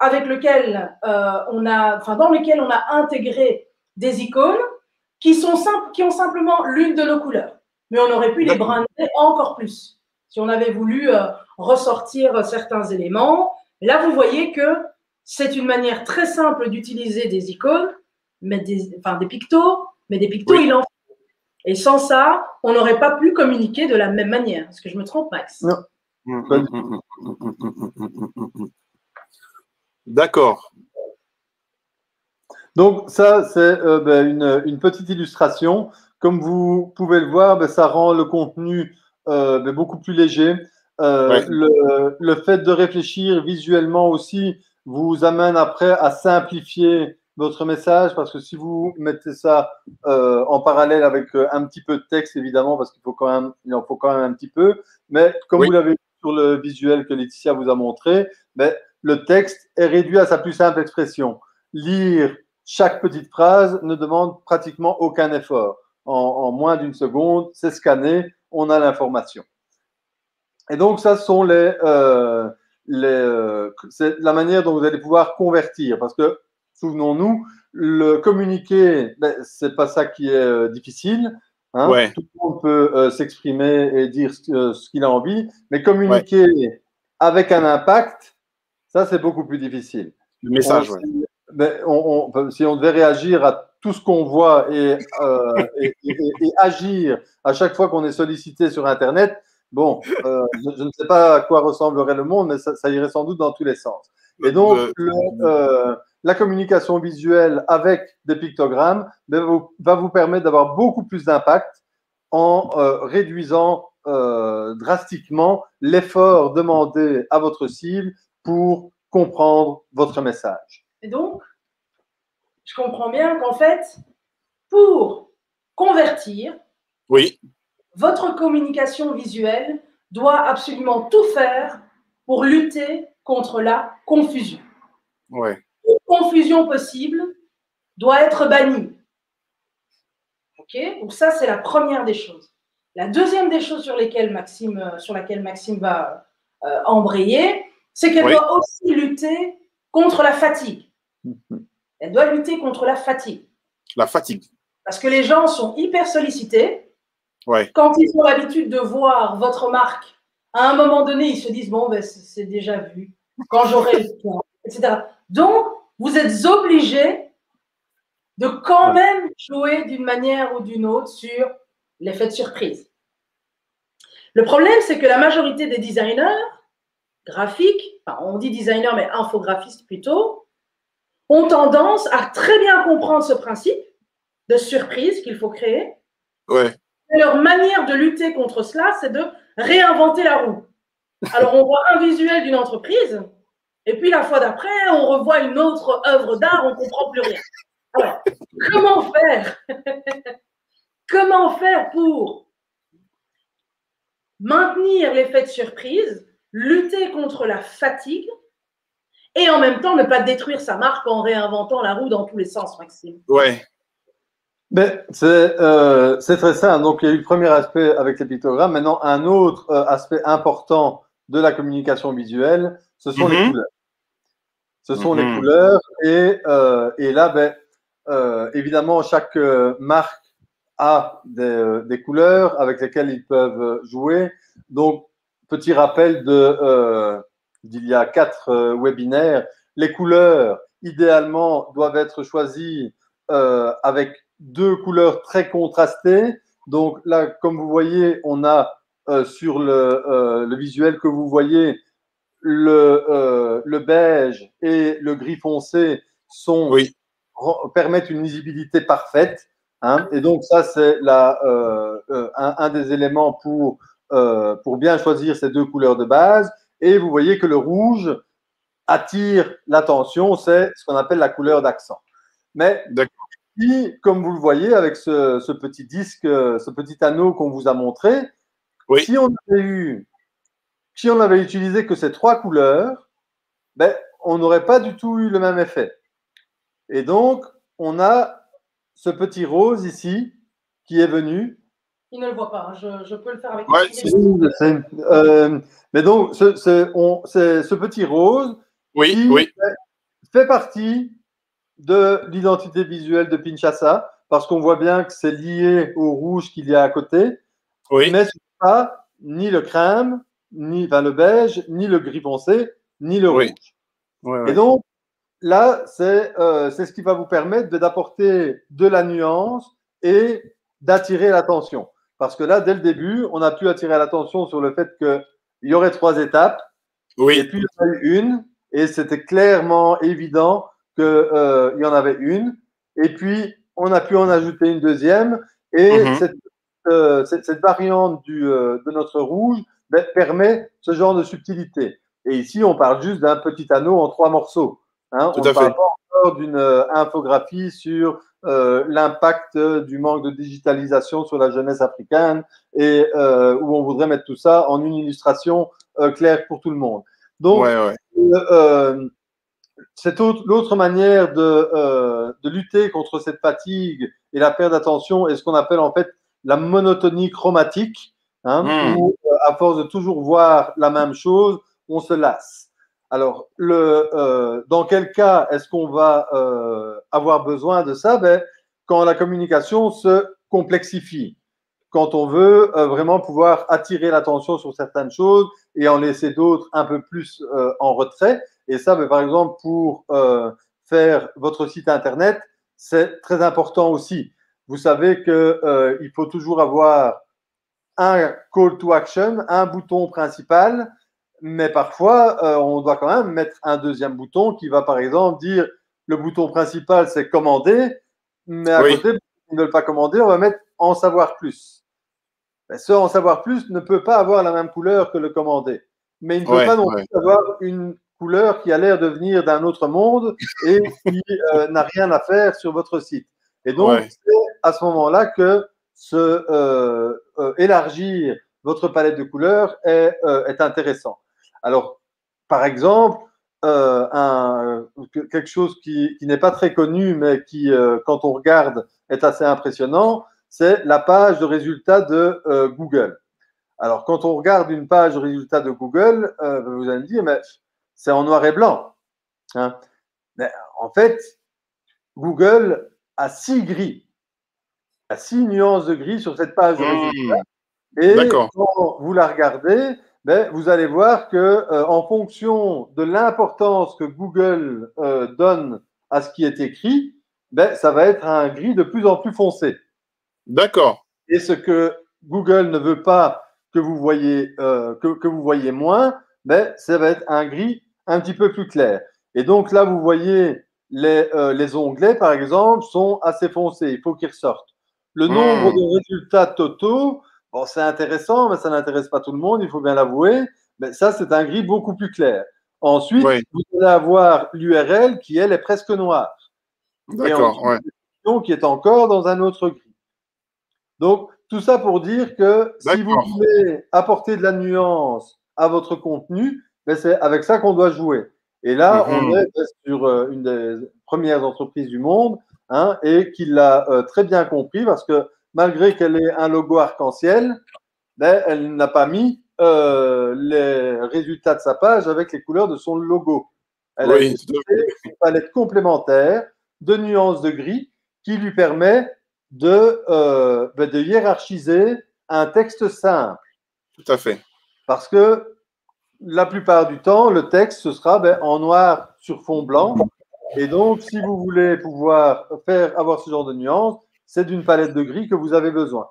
avec lequel dans lequel on a intégré des icônes qui ont simplement l'une de nos couleurs. Mais on aurait pu les brander encore plus si on avait voulu ressortir certains éléments. Là, vous voyez que c'est une manière très simple d'utiliser des icônes, des pictos, mais des pictos, il en faut. Et sans ça, on n'aurait pas pu communiquer de la même manière. Est-ce que je me trompe, Max? Non. D'accord. Donc ça, c'est une petite illustration. Comme vous pouvez le voir, ça rend le contenu beaucoup plus léger. Le fait de réfléchir visuellement aussi vous amène après à simplifier votre message, parce que si vous mettez ça en parallèle avec un petit peu de texte, évidemment, parce qu'il en faut quand même un petit peu, mais comme vous l'avez vu sur le visuel que Laetitia vous a montré, le texte est réduit à sa plus simple expression. Lire chaque petite phrase ne demande pratiquement aucun effort. En moins d'une seconde, c'est scanné, on a l'information. Et donc, ça sont c'est la manière dont vous allez pouvoir convertir. Parce que, souvenons-nous, le communiquer, ben, c'est pas ça qui est difficile. Hein. Ouais. Tout le monde peut s'exprimer et dire ce qu'il a envie, mais communiquer avec un impact, ça, c'est beaucoup plus difficile. Le message, si on devait réagir à tout ce qu'on voit et agir à chaque fois qu'on est sollicité sur Internet, bon, je ne sais pas à quoi ressemblerait le monde, mais ça irait sans doute dans tous les sens. Et donc, la communication visuelle avec des pictogrammes va vous permettre d'avoir beaucoup plus d'impact en réduisant drastiquement l'effort demandé à votre cible pour comprendre votre message. Et donc, je comprends bien qu'en fait, pour convertir, votre communication visuelle doit absolument tout faire pour lutter contre la confusion. Toute confusion possible doit être bannie. Ok ? Donc ça, c'est la première des choses. La deuxième des choses sur laquelle Maxime va embrayer, c'est qu'elle doit aussi lutter contre la fatigue. Elle doit lutter contre la fatigue. La fatigue. Parce que les gens sont hyper sollicités. Quand ils ont l'habitude de voir votre marque, à un moment donné, ils se disent, bon, ben, c'est déjà vu, quand j'aurai le temps, etc. Donc, vous êtes obligés de quand même jouer d'une manière ou d'une autre sur l'effet de surprise. Le problème, c'est que la majorité des designers graphiques, enfin, on dit designer, mais infographistes plutôt, ont tendance à très bien comprendre ce principe de surprise qu'il faut créer. Et leur manière de lutter contre cela, c'est de réinventer la roue. Alors, on voit un visuel d'une entreprise, et puis la fois d'après, on revoit une autre œuvre d'art, on ne comprend plus rien. Alors, comment faire Comment faire pour maintenir l'effet de surprise, lutter contre la fatigue, et en même temps ne pas détruire sa marque en réinventant la roue dans tous les sens, Maxime? Mais c'est très simple. Donc, il y a eu le premier aspect avec les pictogrammes. Maintenant, un autre aspect important de la communication visuelle, ce sont les couleurs. Ce sont les couleurs. Et là, évidemment, chaque marque a des couleurs avec lesquelles ils peuvent jouer. Donc, petit rappel d'il y a 4 webinaires. Les couleurs, idéalement, doivent être choisies avec 2 couleurs très contrastées. Donc là, comme vous voyez, on a sur le visuel que vous voyez, le beige et le gris foncé permettent une lisibilité parfaite. Hein, et donc ça, c'est un des éléments pour bien choisir ces 2 couleurs de base. Et vous voyez que le rouge attire l'attention, c'est ce qu'on appelle la couleur d'accent. Mais puis, comme vous le voyez avec ce petit disque, ce petit anneau qu'on vous a montré, si on avait utilisé que ces 3 couleurs, ben, on n'aurait pas du tout eu le même effet. Et donc, on a ce petit rose ici qui est venu. Il ne le voit pas, je peux le faire avec mais donc, c'est ce petit rose qui fait partie de l'identité visuelle de Pinchasa, parce qu'on voit bien que c'est lié au rouge qu'il y a à côté, mais ce n'est pas ni le crème, ni le beige, ni le gris foncé, ni le rouge. Et donc, là, c'est ce qui va vous permettre d'apporter de la nuance et d'attirer l'attention. Parce que là, dès le début, on a pu attirer l'attention sur le fait qu'il y aurait 3 étapes, et puis il y en a eu une, et c'était clairement évident qu'il y en avait une, et puis on a pu en ajouter une deuxième, et cette variante de notre rouge permet ce genre de subtilité. Et ici, on parle juste d'un petit anneau en 3 morceaux. Hein, on ne parle pas encore d'une infographie sur l'impact du manque de digitalisation sur la jeunesse africaine et où on voudrait mettre tout ça en une illustration claire pour tout le monde. Donc, l'autre manière de lutter contre cette fatigue et la perte d'attention est ce qu'on appelle en fait la monotonie chromatique. hein, où à force de toujours voir la même chose, on se lasse. Alors, dans quel cas est-ce qu'on va avoir besoin de ça? Ben, quand la communication se complexifie, quand on veut vraiment pouvoir attirer l'attention sur certaines choses et en laisser d'autres un peu plus en retrait. Et ça, ben, par exemple, pour faire votre site Internet, c'est très important aussi. Vous savez qu'il faut toujours avoir un call to action, un bouton principal, mais parfois, on doit quand même mettre un deuxième bouton qui va, par exemple, dire le bouton principal, c'est commander, mais à côté, ils ne veulent pas commander, on va mettre en savoir plus. Mais ce en savoir plus ne peut pas avoir la même couleur que le commander. Mais il ne peut pas non plus avoir une couleur qui a l'air de venir d'un autre monde et qui n'a rien à faire sur votre site. Et donc, c'est à ce moment-là que élargir votre palette de couleurs est intéressant. Alors, par exemple, quelque chose qui n'est pas très connu, mais qui, quand on regarde, est assez impressionnant, c'est la page de résultats de Google. Alors, quand on regarde une page de résultats de Google, vous allez me dire, mais c'est en noir et blanc. Hein. Mais en fait, Google a 6 grilles. Il y a 6 nuances de gris sur cette page de résultats. Et quand vous la regardez, ben, vous allez voir que en fonction de l'importance que Google donne à ce qui est écrit, ben, ça va être un gris de plus en plus foncé. D'accord. Et ce que Google ne veut pas que vous voyez, que vous voyez moins, ben, ça va être un gris un petit peu plus clair. Et donc là, vous voyez les onglets, par exemple, sont assez foncés. Il faut qu'ils ressortent. Le nombre de résultats totaux, bon, c'est intéressant, mais ça n'intéresse pas tout le monde, il faut bien l'avouer. Mais ça, c'est un gris beaucoup plus clair. Ensuite, vous allez avoir l'URL qui, elle, est presque noire. D'accord, qui est encore dans un autre gris. Donc, tout ça pour dire que si vous voulez apporter de la nuance à votre contenu, ben c'est avec ça qu'on doit jouer. Et là, on est sur une des premières entreprises du monde, hein, et qui l'a très bien compris parce que malgré qu'elle ait un logo arc-en-ciel, ben, elle n'a pas mis les résultats de sa page avec les couleurs de son logo. Elle a utilisé une palette complémentaire de nuances de gris qui lui permet de hiérarchiser un texte simple. Tout à fait. Parce que la plupart du temps, le texte, ce sera en noir sur fond blanc. Et donc, si vous voulez pouvoir avoir ce genre de nuances, c'est d'une palette de gris que vous avez besoin.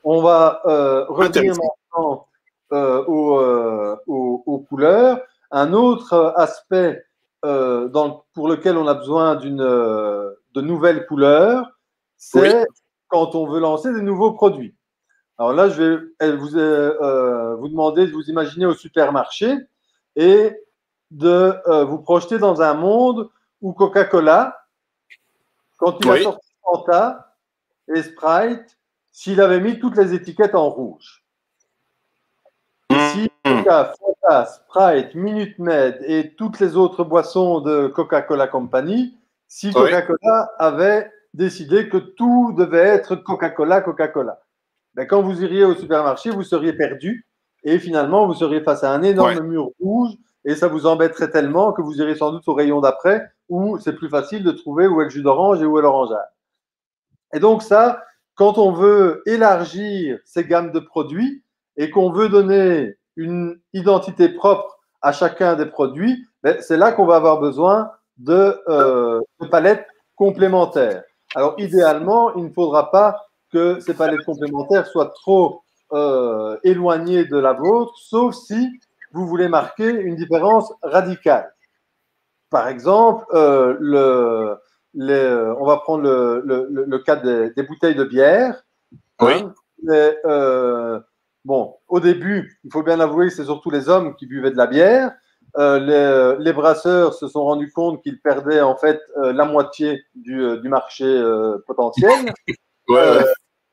On va revenir maintenant aux couleurs. Un autre aspect pour lequel on a besoin de nouvelles couleurs, c'est quand on veut lancer des nouveaux produits. Alors là, je vais vous demander de vous imaginer au supermarché et de vous projeter dans un monde où Coca-Cola, quand il a sorti Fanta et Sprite, s'il avait mis toutes les étiquettes en rouge. Et si Coca, Fanta, Sprite, Minute Maid et toutes les autres boissons de Coca-Cola Company, si Coca-Cola avait décidé que tout devait être Coca-Cola, Coca-Cola. Ben, quand vous iriez au supermarché, vous seriez perdu et finalement, vous seriez face à un énorme mur rouge et ça vous embêterait tellement que vous irez sans doute au rayon d'après où c'est plus facile de trouver où est le jus d'orange et où est l'orangeade. Et donc ça, quand on veut élargir ces gammes de produits et qu'on veut donner une identité propre à chacun des produits, ben, c'est là qu'on va avoir besoin de palettes complémentaires. Alors idéalement, il ne faudra pas que ces palettes complémentaires soient trop éloignées de la vôtre, sauf si vous voulez marquer une différence radicale. Par exemple, on va prendre le cas des bouteilles de bière. Hein, bon, au début, il faut bien avouer que c'est surtout les hommes qui buvaient de la bière. Les brasseurs se sont rendus compte qu'ils perdaient en fait la moitié du marché potentiel.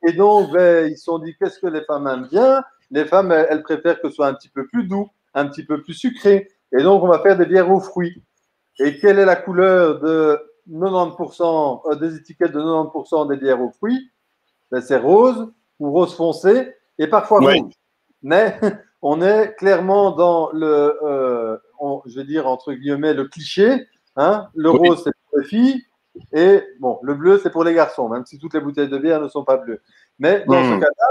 Et donc, ils se sont dit, qu'est-ce que les femmes aiment bien? Les femmes, elles préfèrent que ce soit un petit peu plus doux, un petit peu plus sucré. Et donc, on va faire des bières aux fruits. Et quelle est la couleur de 90% des étiquettes de 90% des bières aux fruits? Ben, c'est rose ou rose foncé. et parfois Oui. rouge. Mais on est clairement dans je vais dire entre guillemets, le cliché. Hein. Le Oui. rose, c'est pour les filles. Et bon, le bleu, c'est pour les garçons, même si toutes les bouteilles de bière ne sont pas bleues. Mais dans ce cas-là,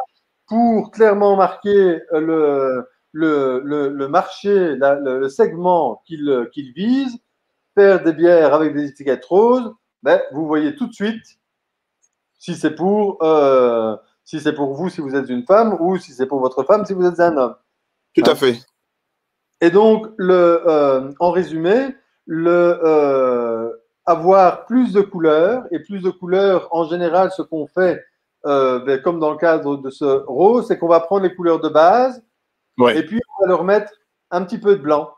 pour clairement marquer le marché, le segment qu'il vise, faire des bières avec des étiquettes roses, ben, vous voyez tout de suite si c'est pour vous, si vous êtes une femme, ou si c'est pour votre femme, si vous êtes un homme. Tout à fait. Et donc, en résumé, avoir plus de couleurs, et plus de couleurs, en général, ce qu'on fait, comme dans le cadre de ce rose, c'est qu'on va prendre les couleurs de base, Ouais. et puis on va leur mettre un petit peu de blanc,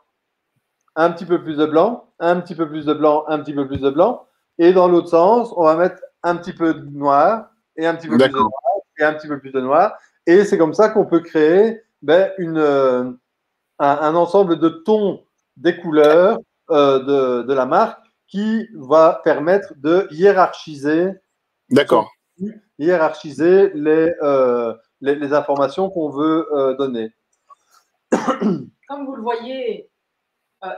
un petit peu plus de blanc, un petit peu plus de blanc, un petit peu plus de blanc, et dans l'autre sens, on va mettre un petit peu de noir, et un petit peu plus de noir, et un petit peu plus de noir, et c'est comme ça qu'on peut créer un ensemble de tons des couleurs de la marque qui va permettre de hiérarchiser, D'accord. hiérarchiser les informations qu'on veut donner. Comme vous le voyez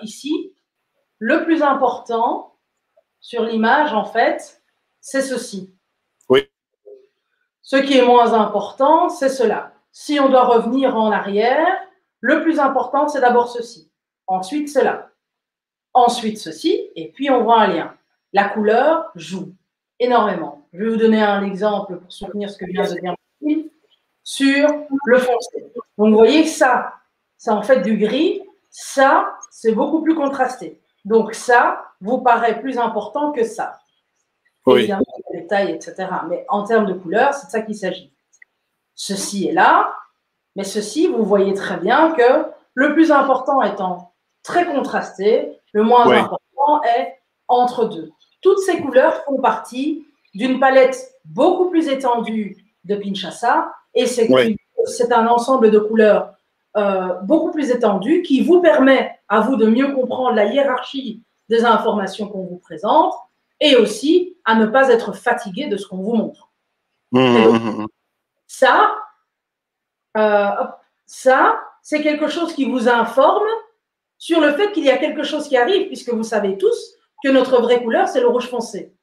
ici, le plus important sur l'image, en fait, c'est ceci. Oui. Ce qui est moins important, c'est cela. Si on doit revenir en arrière, le plus important, c'est d'abord ceci. Ensuite, cela. Ensuite, ceci. Et puis, on voit un lien. La couleur joue énormément. Je vais vous donner un exemple pour soutenir ce que vient de dire Mathilde sur le foncé. Donc, vous voyez que ça, c'est en fait du gris. Ça, c'est beaucoup plus contrasté. Donc, ça vous paraît plus important que ça. Oui. Évidemment, les détails, etc. Mais en termes de couleur, c'est de ça qu'il s'agit. Ceci est là, mais ceci, vous voyez très bien que le plus important étant très contrasté, le moins important est entre deux. Toutes ces couleurs font partie d'une palette beaucoup plus étendue de Pinchasa, et c'est un ensemble de couleurs beaucoup plus étendu qui vous permet à vous de mieux comprendre la hiérarchie des informations qu'on vous présente, et aussi à ne pas être fatigué de ce qu'on vous montre. Donc, ça, c'est quelque chose qui vous informe sur le fait qu'il y a quelque chose qui arrive, puisque vous savez tous que notre vraie couleur, c'est le rouge foncé.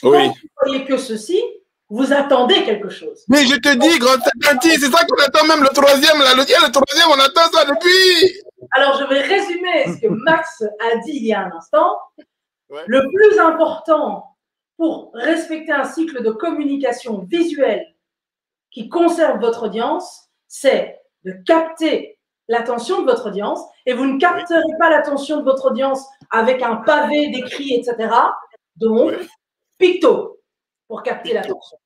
Oui. Quand vous voyez que ceci, vous attendez quelque chose. Mais je te dis, grand Tanti, c'est ça qu'on attend même le troisième. Là, le troisième, on attend ça depuis. Alors, je vais résumer ce que Max a dit il y a un instant. Ouais. Le plus important pour respecter un cycle de communication visuelle qui conserve votre audience, c'est de capter l'attention de votre audience, et vous ne capterez pas l'attention de votre audience avec un pavé d'écrit, etc. Donc, picto pour capter l'attention.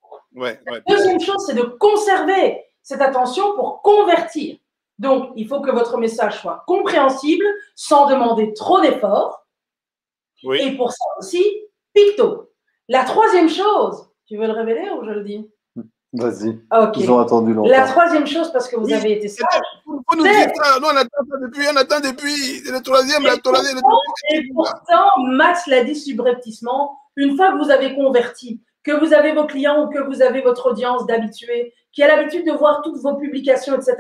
Deuxième chose, c'est de conserver cette attention pour convertir. Donc, il faut que votre message soit compréhensible sans demander trop d'efforts. Oui. Et pour ça aussi, picto. La troisième chose, tu veux le révéler ou je le dis? Vas-y. Okay. Ils ont attendu longtemps. La troisième chose, parce que vous avez été sage. Vous nous dites ça. Nous, on attend ça depuis. On attend depuis. C'est le troisième, la troisième. Et pourtant, Max l'a dit subrepticement, une fois que vous avez converti, que vous avez vos clients ou que vous avez votre audience d'habitués, qui a l'habitude de voir toutes vos publications, etc.,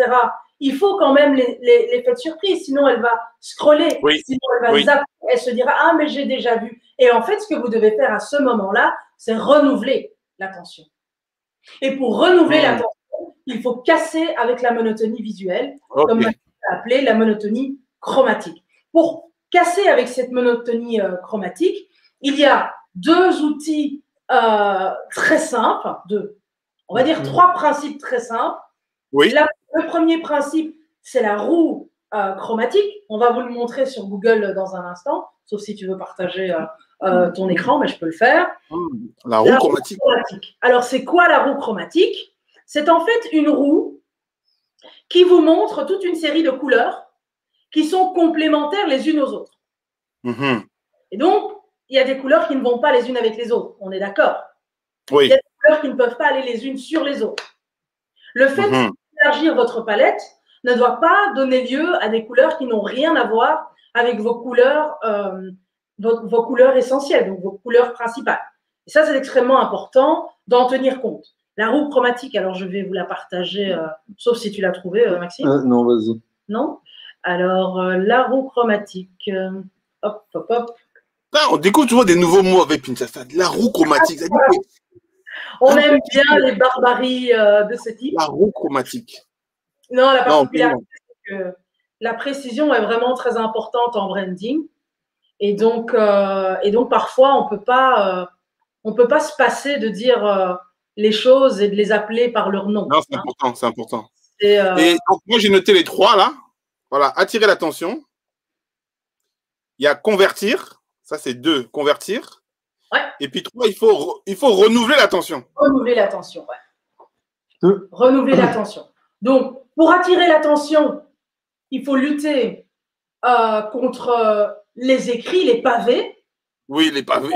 il faut quand même les faire surprise, sinon elle va scroller, sinon elle va zapper, elle se dira « Ah, mais j'ai déjà vu ». Et en fait, ce que vous devez faire à ce moment-là, c'est renouveler l'attention. Et pour renouveler l'attention, il faut casser avec la monotonie visuelle, comme on a appelé la monotonie chromatique. Pour casser avec cette monotonie chromatique, il y a deux outils très simples, on va dire trois principes très simples. Le premier principe, c'est la roue chromatique. On va vous le montrer sur Google dans un instant, sauf si tu veux partager ton écran, mais je peux le faire. La roue chromatique. Alors, c'est quoi la roue chromatique? C'est en fait une roue qui vous montre toute une série de couleurs qui sont complémentaires les unes aux autres. Et donc, il y a des couleurs qui ne vont pas les unes avec les autres. On est d'accord? Il y a des couleurs qui ne peuvent pas aller les unes sur les autres. Le fait d'élargir votre palette ne doit pas donner lieu à des couleurs qui n'ont rien à voir avec vos couleurs essentielles, donc vos couleurs principales. Et ça, c'est extrêmement important d'en tenir compte. La roue chromatique, alors je vais vous la partager, sauf si tu l'as trouvée, Maxime. Non, vas-y. Non? Alors, la roue chromatique. Hop, hop, hop. Ah, on découvre toujours des nouveaux mots avec Pinchasa. La roue chromatique. Ça dit quoi? On aime bien les barbaries de ce type. La roue chromatique. Non, la Non, particularité, c'est que la précision est vraiment très importante en branding. Et donc parfois, on peut pas se passer de dire les choses et de les appeler par leur nom. Non, c'est important, c'est important. Et donc, moi, j'ai noté les 3 là. Voilà, attirer l'attention. Il y a convertir. Ça, c'est 2, convertir. Ouais. Et puis 3, il faut renouveler l'attention. Renouveler l'attention, ouais. Renouveler l'attention. Donc, pour attirer l'attention, il faut lutter contre les écrits, les pavés. Oui, les pavés.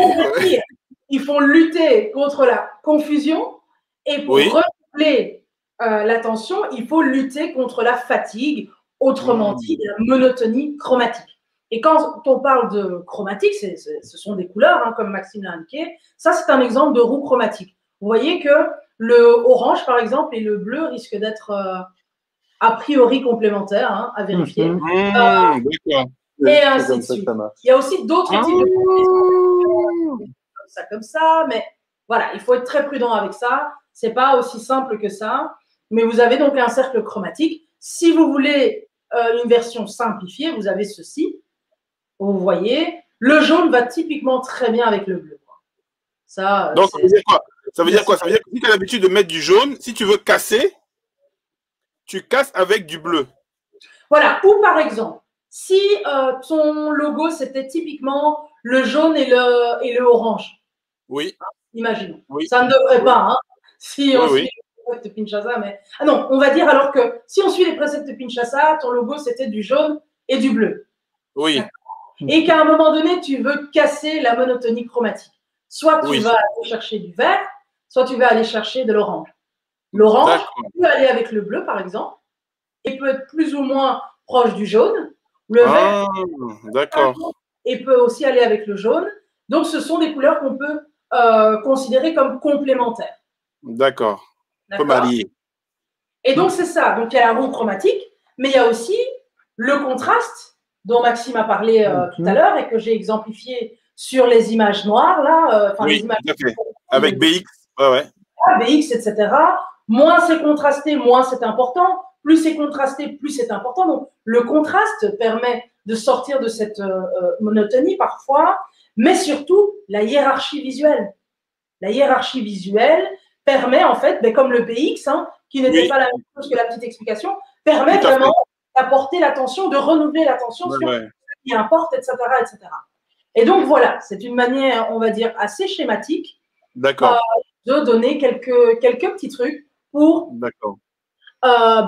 Il faut lutter contre la confusion. Et pour renouveler l'attention, il faut lutter contre la fatigue, autrement dit, la monotonie chromatique. Et quand on parle de chromatique, ce sont des couleurs, hein, comme Maxime l'a indiqué. Ça, c'est un exemple de roue chromatique. Vous voyez que le orange, par exemple, et le bleu risquent d'être a priori complémentaires, hein, à vérifier. D'accord. Et ainsi de suite. Il y a aussi d'autres types de comme ça, mais voilà, il faut être très prudent avec ça. C'est pas aussi simple que ça. Mais vous avez donc un cercle chromatique. Si vous voulez une version simplifiée, vous avez ceci. Vous voyez, le jaune va typiquement très bien avec le bleu. Ça, donc, ça veut dire quoi? Ça veut dire quoi? Ça veut dire que si tu as l'habitude de mettre du jaune, si tu veux casser, tu casses avec du bleu. Voilà. Ou par exemple, si ton logo, c'était typiquement le jaune et le orange. Oui. Imaginons. Oui. Ça ne devrait pas, hein, si on suit les préceptes de Pinchasa. Mais... Ah non, on va dire alors que si on suit les préceptes de Pinchasa, ton logo, c'était du jaune et du bleu. Oui. Et qu'à un moment donné, tu veux casser la monotonie chromatique. Soit tu vas aller chercher du vert, soit tu vas aller chercher de l'orange. L'orange peut aller avec le bleu, par exemple, et peut être plus ou moins proche du jaune. Le vert et peut aussi aller avec le jaune. Donc, ce sont des couleurs qu'on peut considérer comme complémentaires. D'accord. Comme alliés. Et donc, c'est ça. Donc, il y a la roue chromatique, mais il y a aussi le contraste dont Maxime a parlé tout à l'heure et que j'ai exemplifié sur les images noires, là. Les images avec BX. BX, etc. Moins c'est contrasté, moins c'est important. Plus c'est contrasté, plus c'est important. Donc, le contraste permet de sortir de cette monotonie parfois, mais surtout la hiérarchie visuelle. La hiérarchie visuelle permet, en fait, comme le BX, hein, qui n'était pas la même chose que la petite explication, permet vraiment d'apporter l'attention, de renouveler l'attention sur ce qui importe, etc., etc. Et donc, voilà, c'est une manière, on va dire, assez schématique de donner quelques petits trucs pour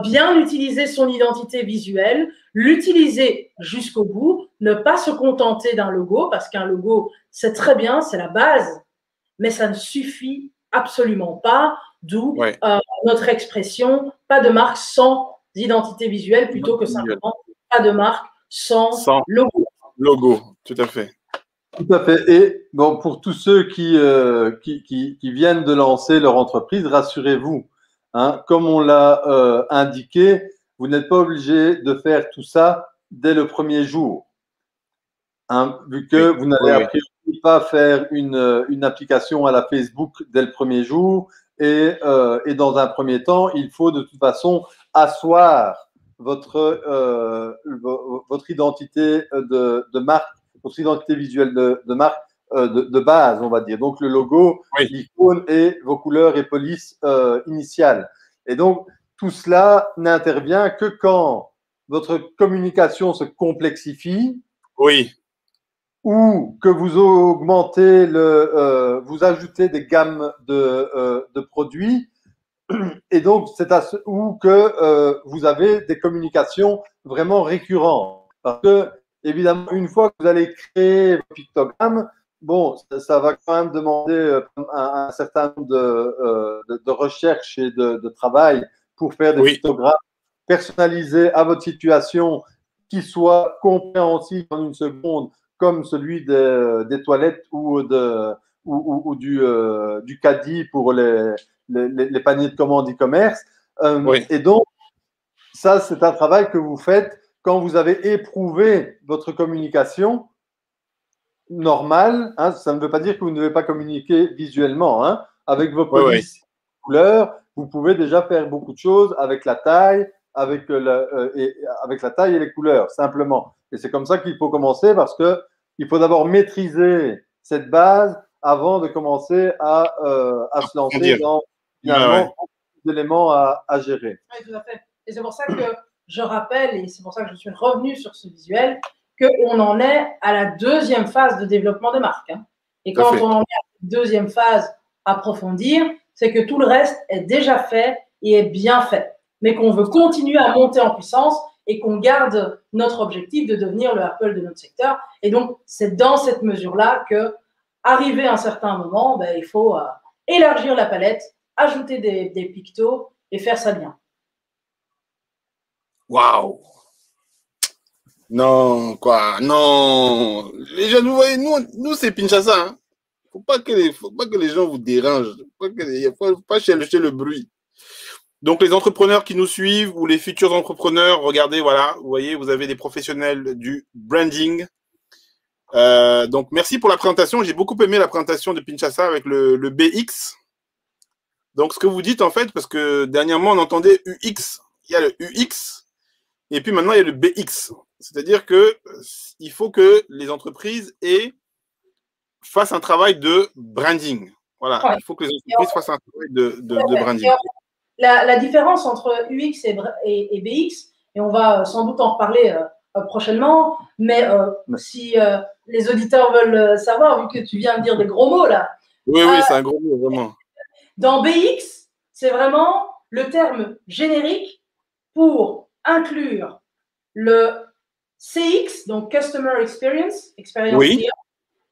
bien utiliser son identité visuelle, l'utiliser jusqu'au bout, ne pas se contenter d'un logo, parce qu'un logo, c'est très bien, c'est la base, mais ça ne suffit absolument pas, d'où notre expression, pas de marque sans identité visuelle, plutôt que simplement pas de marque sans logo. Logo, tout à fait. Tout à fait. Et bon, pour tous ceux qui viennent de lancer leur entreprise, rassurez-vous, hein, comme on l'a indiqué, vous n'êtes pas obligé de faire tout ça dès le premier jour, hein, vu que vous n'allez a priori pas faire une application à la Facebook dès le premier jour. Et dans un premier temps, il faut de toute façon asseoir votre identité de marque, votre identité visuelle de marque de base, on va dire. Donc, le logo, l'icône et vos couleurs et polices initiales. Et donc, tout cela n'intervient que quand votre communication se complexifie. Ou que vous augmentez vous ajoutez des gammes de produits, et donc ou que vous avez des communications vraiment récurrentes. Parce que, évidemment, une fois que vous allez créer vos pictogrammes, bon, ça va quand même demander un certain nombre de recherches et de travail pour faire des pictogrammes personnalisés à votre situation, qui soient compréhensibles en une seconde, comme celui des toilettes ou du caddie pour les les paniers de commandes e-commerce. Oui. Et donc, ça, c'est un travail que vous faites quand vous avez éprouvé votre communication normale. Hein, ça ne veut pas dire que vous ne devez pas communiquer visuellement. Hein, avec vos polices couleurs, vous pouvez déjà faire beaucoup de choses avec la taille, avec la taille et les couleurs, simplement. Et c'est comme ça qu'il faut commencer parce qu'il faut d'abord maîtriser cette base avant de commencer à se lancer dans finalement d'éléments à gérer. Oui, tout à fait. Et c'est pour ça que je rappelle, et c'est pour ça que je suis revenu sur ce visuel, qu'on en est à la deuxième phase de développement de marque. Hein. Et quand on en est à la deuxième phase, approfondir, c'est que tout le reste est déjà fait et est bien fait. Mais qu'on veut continuer à monter en puissance et qu'on garde notre objectif de devenir le Apple de notre secteur. Et donc, c'est dans cette mesure-là que, arrivé à un certain moment, ben, il faut élargir la palette, ajouter des pictos et faire ça bien. Waouh! Non, quoi, non. Les jeunes, vous voyez, nous c'est Pinchasa. Hein. Faut pas que les gens vous dérangent. Faut pas chercher le bruit. Donc, les entrepreneurs qui nous suivent ou les futurs entrepreneurs, regardez, voilà, vous voyez, vous avez des professionnels du branding. Donc, merci pour la présentation. J'ai beaucoup aimé la présentation de Pinchasa avec le BX. Donc, ce que vous dites, en fait, parce que dernièrement, on entendait UX. Il y a le UX et puis maintenant, il y a le BX. C'est-à-dire que il faut que les entreprises fassent un travail de branding. Voilà, il faut que les entreprises fassent un travail de branding. La différence entre UX et BX, et on va sans doute en reparler prochainement, mais si les auditeurs veulent savoir, vu que tu viens de dire des gros mots là. Oui, c'est un gros mot, vraiment. Dans BX, c'est vraiment le terme générique pour inclure le CX, donc Customer Experience, expérience client.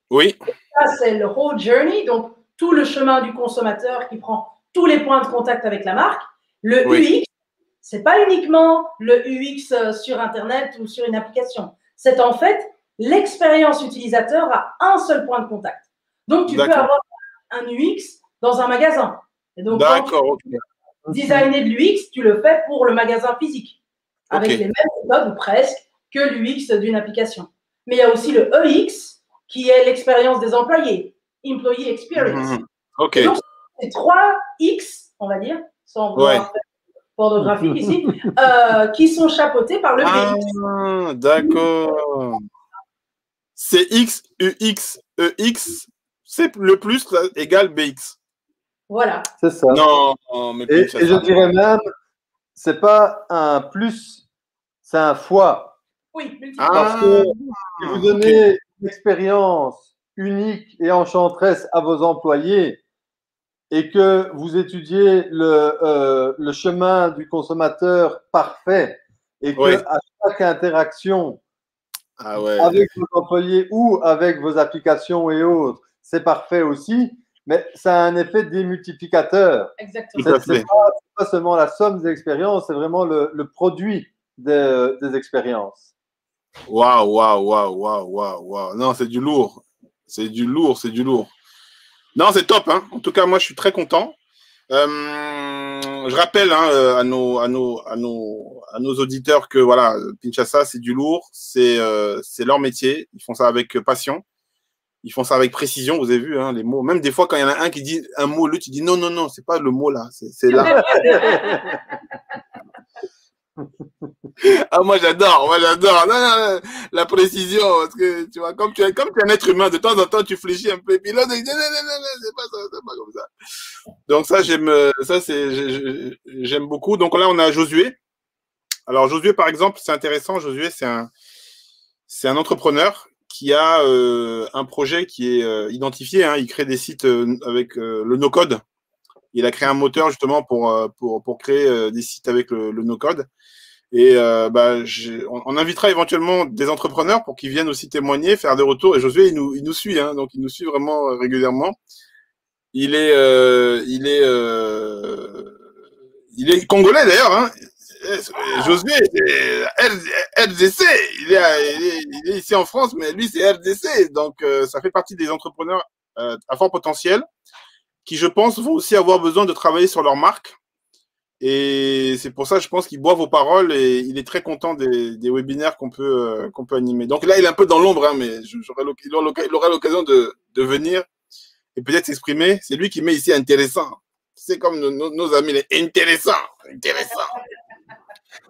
Oui. Et ça, c'est le whole journey, donc tout le chemin du consommateur qui prend tous les points de contact avec la marque. Le UX, c'est pas uniquement le UX sur Internet ou sur une application. C'est en fait l'expérience utilisateur à un seul point de contact. Donc, tu peux avoir un UX dans un magasin. Et donc, quand tu veux designer de l'UX, tu le fais pour le magasin physique, avec les mêmes méthodes ou presque que l'UX d'une application. Mais il y a aussi le EX, qui est l'expérience des employés, Employee Experience. Et donc, c'est 3 X, on va dire, sans vouloir faire pornographique ici, qui sont chapeautés par le BX. D'accord. CX, UX, EX, c'est le plus égale BX. Voilà. C'est ça. Non, mais et je dirais même, c'est pas un plus, c'est un fois. Oui, parce que si vous donnez une expérience unique et enchanteresse à vos employés et que vous étudiez le chemin du consommateur parfait et que à chaque interaction avec vos employés ou avec vos applications et autres, c'est parfait aussi, mais ça a un effet démultiplicateur. Exactement. C'est pas seulement la somme des expériences, c'est vraiment le produit des expériences. Waouh. Non, c'est du lourd. C'est du lourd. Non, c'est top. Hein. En tout cas, moi, je suis très content. Je rappelle à nos auditeurs que voilà, Pinchasa, c'est du lourd. C'est leur métier. Ils font ça avec passion. Ils font ça avec précision. Vous avez vu les mots. Même des fois, quand il y en a un qui dit un mot, l'autre, il dit non, c'est pas le mot là. C'est là. Ah, moi j'adore. Non, la précision, parce que tu vois, comme tu es un être humain, de temps en temps tu fléchis un peu, et puis l'autre il dit non, c'est pas ça, c'est pas comme ça. Donc ça j'aime beaucoup. Donc là on a Josué. Alors Josué par exemple, c'est intéressant. Josué c'est un entrepreneur qui a un projet qui est identifié. Hein, il crée des sites avec le no-code. Il a créé un moteur justement pour créer des sites avec le no-code. Et on invitera éventuellement des entrepreneurs pour qu'ils viennent aussi témoigner, faire des retours. Et Josué, il nous suit, hein, donc il nous suit vraiment régulièrement. Il est congolais d'ailleurs. Hein. Josué, RDC. Il est ici en France, mais lui c'est RDC. Donc ça fait partie des entrepreneurs à fort potentiel qui, je pense, vont aussi avoir besoin de travailler sur leur marque. Et c'est pour ça, je pense qu'il boit vos paroles et il est très content des webinaires qu'on peut animer. Donc là, il est un peu dans l'ombre, hein, mais il aura l'occasion de venir et peut-être s'exprimer. C'est lui qui met ici intéressant. C'est comme nos amis, les intéressant.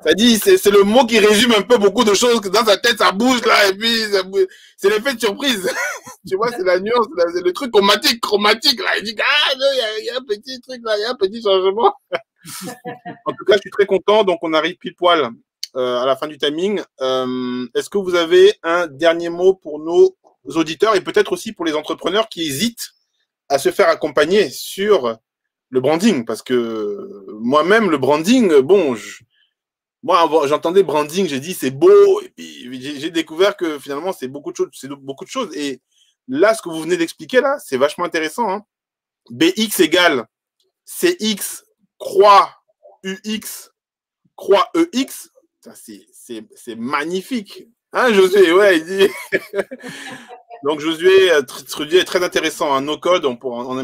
Ça dit, c'est le mot qui résume un peu beaucoup de choses, que dans sa tête, ça bouge là, et puis c'est l'effet de surprise. Tu vois, c'est la nuance, c'est le truc chromatique là. Il dit, ah non, il y a un petit truc là, il y a un petit changement. En tout cas, je suis très content, donc on arrive pile poil à la fin du timing. Est-ce que vous avez un dernier mot pour nos auditeurs et peut-être aussi pour les entrepreneurs qui hésitent à se faire accompagner sur le branding? Parce que moi-même, le branding, bon, moi, j'entendais branding, j'ai dit c'est beau, et puis j'ai découvert que finalement, c'est beaucoup de choses. Et là, ce que vous venez d'expliquer, là, c'est vachement intéressant. Hein. BX égale CX croix UX croix EX. C'est magnifique. Hein, Josué? Ouais, il dit. Donc, Josué est très intéressant. Hein. No Code,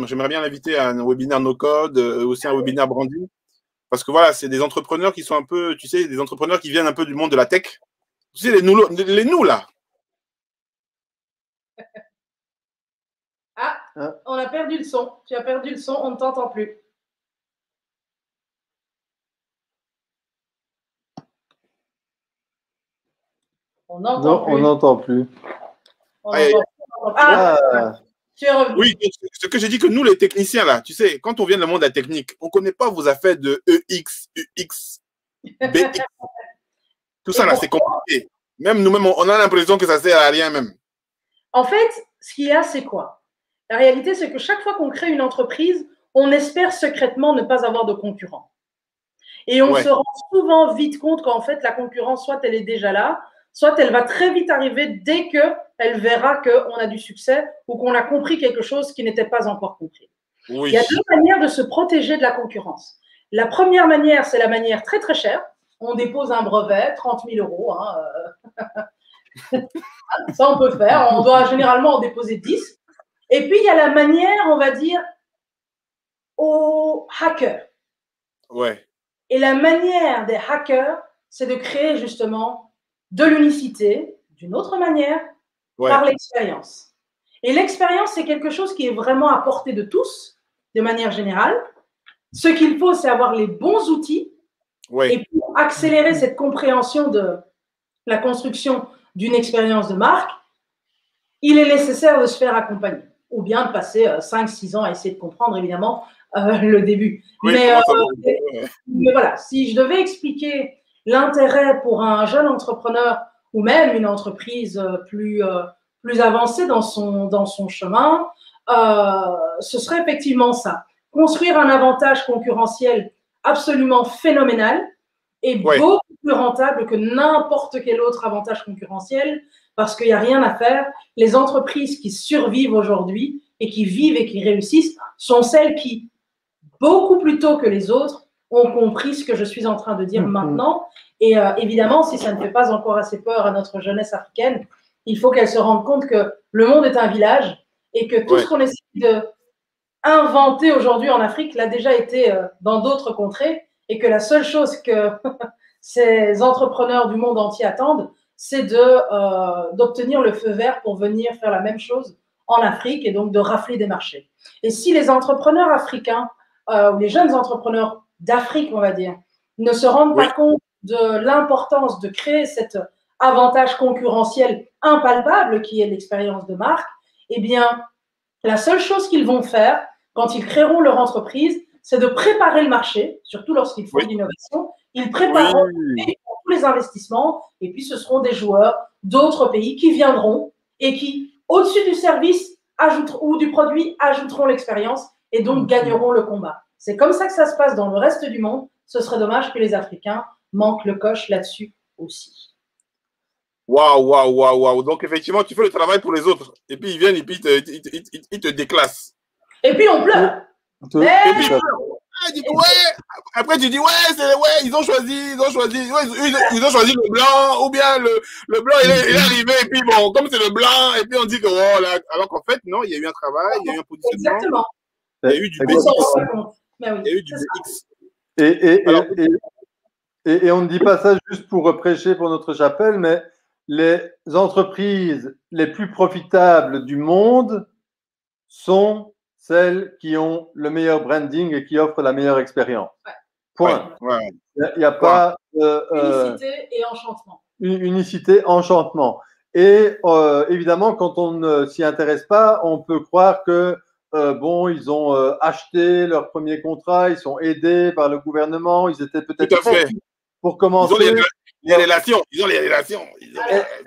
j'aimerais bien l'inviter à un webinaire No Code, aussi un webinaire branding. Parce que voilà, c'est des entrepreneurs qui sont un peu, tu sais, des entrepreneurs qui viennent un peu du monde de la tech. Tu sais, les nous là. Ah, on a perdu le son. Tu as perdu le son, on ne t'entend plus. On n'entend plus. Tu es revenu. Oui, ce que j'ai dit que nous, les techniciens, là, tu sais, quand on vient dans le monde de la technique, on ne connaît pas vos affaires de EX, UX, BX. Tout ça, là, c'est compliqué. Même nous-mêmes, on a l'impression que ça ne sert à rien, même. En fait, ce qu'il y a, c'est quoi? La réalité, c'est que chaque fois qu'on crée une entreprise, on espère secrètement ne pas avoir de concurrents. Et on se rend souvent vite compte qu'en fait, la concurrence, soit elle est déjà là, soit elle va très vite arriver dès qu'elle verra qu'on a du succès ou qu'on a compris quelque chose qui n'était pas encore compris. Oui. Il y a deux manières de se protéger de la concurrence. La première manière, c'est la manière très très chère. On dépose un brevet, 30 000 €. Ça, on peut faire. On doit généralement en déposer 10. Et puis, il y a la manière, on va dire, aux hackers. Ouais. Et la manière des hackers, c'est de créer justement de l'unicité, d'une autre manière, par l'expérience. Et l'expérience, c'est quelque chose qui est vraiment à portée de tous, de manière générale. Ce qu'il faut, c'est avoir les bons outils. Et pour accélérer cette compréhension de la construction d'une expérience de marque, il est nécessaire de se faire accompagner. Ou bien de passer 5-6 ans à essayer de comprendre, évidemment, le début. Oui, mais voilà, si je devais expliquer l'intérêt pour un jeune entrepreneur ou même une entreprise plus avancée dans son chemin, ce serait effectivement ça. Construire un avantage concurrentiel absolument phénoménal et beaucoup plus rentable que n'importe quel autre avantage concurrentiel parce qu'il n'y a rien à faire. Les entreprises qui survivent aujourd'hui et qui vivent et qui réussissent sont celles qui, beaucoup plus tôt que les autres, ont compris ce que je suis en train de dire maintenant. Et évidemment, si ça ne fait pas encore assez peur à notre jeunesse africaine, il faut qu'elle se rende compte que le monde est un village et que tout ce qu'on essaie d'inventer aujourd'hui en Afrique l'a déjà été dans d'autres contrées et que la seule chose que ces entrepreneurs du monde entier attendent, c'est d'obtenir le feu vert pour venir faire la même chose en Afrique et donc de rafler des marchés. Et si les entrepreneurs africains ou les jeunes entrepreneurs d'Afrique, on va dire, ne se rendent pas compte de l'importance de créer cet avantage concurrentiel impalpable qui est l'expérience de marque, eh bien, la seule chose qu'ils vont faire quand ils créeront leur entreprise, c'est de préparer le marché, surtout lorsqu'ils font de l'innovation. Ils prépareront tous les investissements et puis ce seront des joueurs d'autres pays qui viendront et qui, au-dessus du service ou du produit, ajouteront l'expérience et donc gagneront le combat. C'est comme ça que ça se passe dans le reste du monde. Ce serait dommage que les Africains manquent le coche là-dessus aussi. Waouh. Donc, effectivement, tu fais le travail pour les autres. Et puis, ils viennent et puis ils te déclassent. Et puis, on pleure. Après, tu dis, ils ont choisi le blanc, ou bien le blanc, il est arrivé, et puis bon, comme c'est le blanc, et puis on dit que, alors qu'en fait, non, il y a eu un travail, il y a eu un positionnement. Exactement. Il y a eu du On BX. s'en rend pas compte. Mais oui, Il y a eu du c'est ça. BX. Alors, Et on ne dit pas ça juste pour prêcher pour notre chapelle, mais les entreprises les plus profitables du monde sont celles qui ont le meilleur branding et qui offrent la meilleure expérience. Ouais. Point. ouais. Il n'y a pas Unicité et enchantement. Unicité, enchantement. Et évidemment, quand on ne s'y intéresse pas, on peut croire que bon, ils ont acheté leur premier contrat, ils sont aidés par le gouvernement, ils étaient peut-être prêts pour commencer. Ils ont les relations.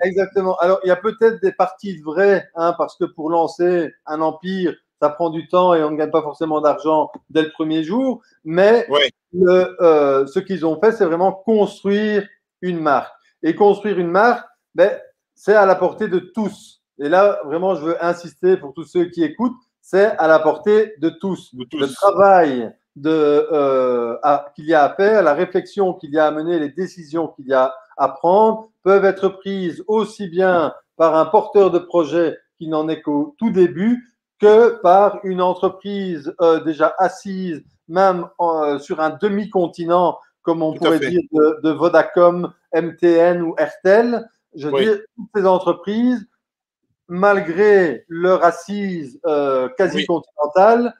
Exactement. Alors, il y a peut-être des parties vraies, hein, parce que pour lancer un empire, ça prend du temps et on ne gagne pas forcément d'argent dès le premier jour. Mais ce qu'ils ont fait, c'est vraiment construire une marque. Et construire une marque, ben, c'est à la portée de tous. Et là, vraiment, je veux insister pour tous ceux qui écoutent, c'est à la portée de tous. Le travail qu'il y a à faire, la réflexion qu'il y a à mener, les décisions qu'il y a à prendre peuvent être prises aussi bien par un porteur de projet qui n'en est qu'au tout début que par une entreprise déjà assise, même sur un demi-continent, comme on pourrait dire de Vodacom, MTN ou RTL. Je veux dire, toutes ces entreprises, malgré leur assise quasi-continentale,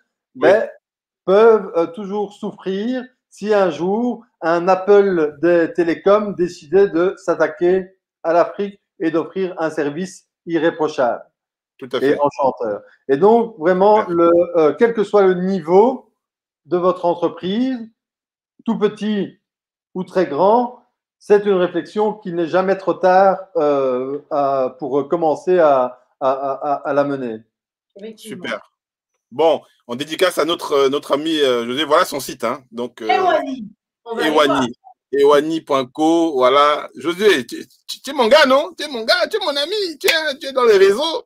peuvent toujours souffrir si un jour un Apple des télécoms décidait de s'attaquer à l'Afrique et d'offrir un service irréprochable et enchanteur. Et donc, vraiment, quel que soit le niveau de votre entreprise, tout petit ou très grand, c'est une réflexion qu'il n'est jamais trop tard pour commencer à la mener. Super. Bon, on dédicace à notre ami José. Voilà son site. Hein. Donc, Ewani.co. Voilà. José, tu es mon gars, non? Tu es mon gars, tu es mon ami. Tu es dans les réseaux.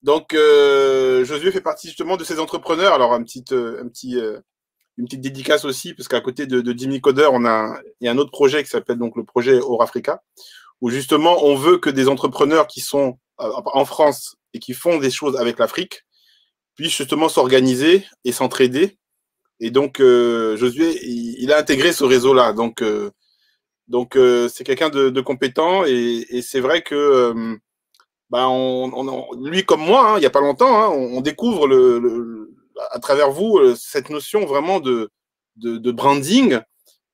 Donc, Josué fait partie justement de ces entrepreneurs. Alors, une petite dédicace aussi, parce qu'à côté de Jimmy Coder, il y a un autre projet qui s'appelle donc le projet Eurafrica, où justement, on veut que des entrepreneurs qui sont en France et qui font des choses avec l'Afrique puissent justement s'organiser et s'entraider. Et donc, Josué, il a intégré ce réseau-là. Donc, c'est quelqu'un de compétent et c'est vrai que lui comme moi, hein, il n'y a pas longtemps, hein, on découvre à travers vous cette notion vraiment de branding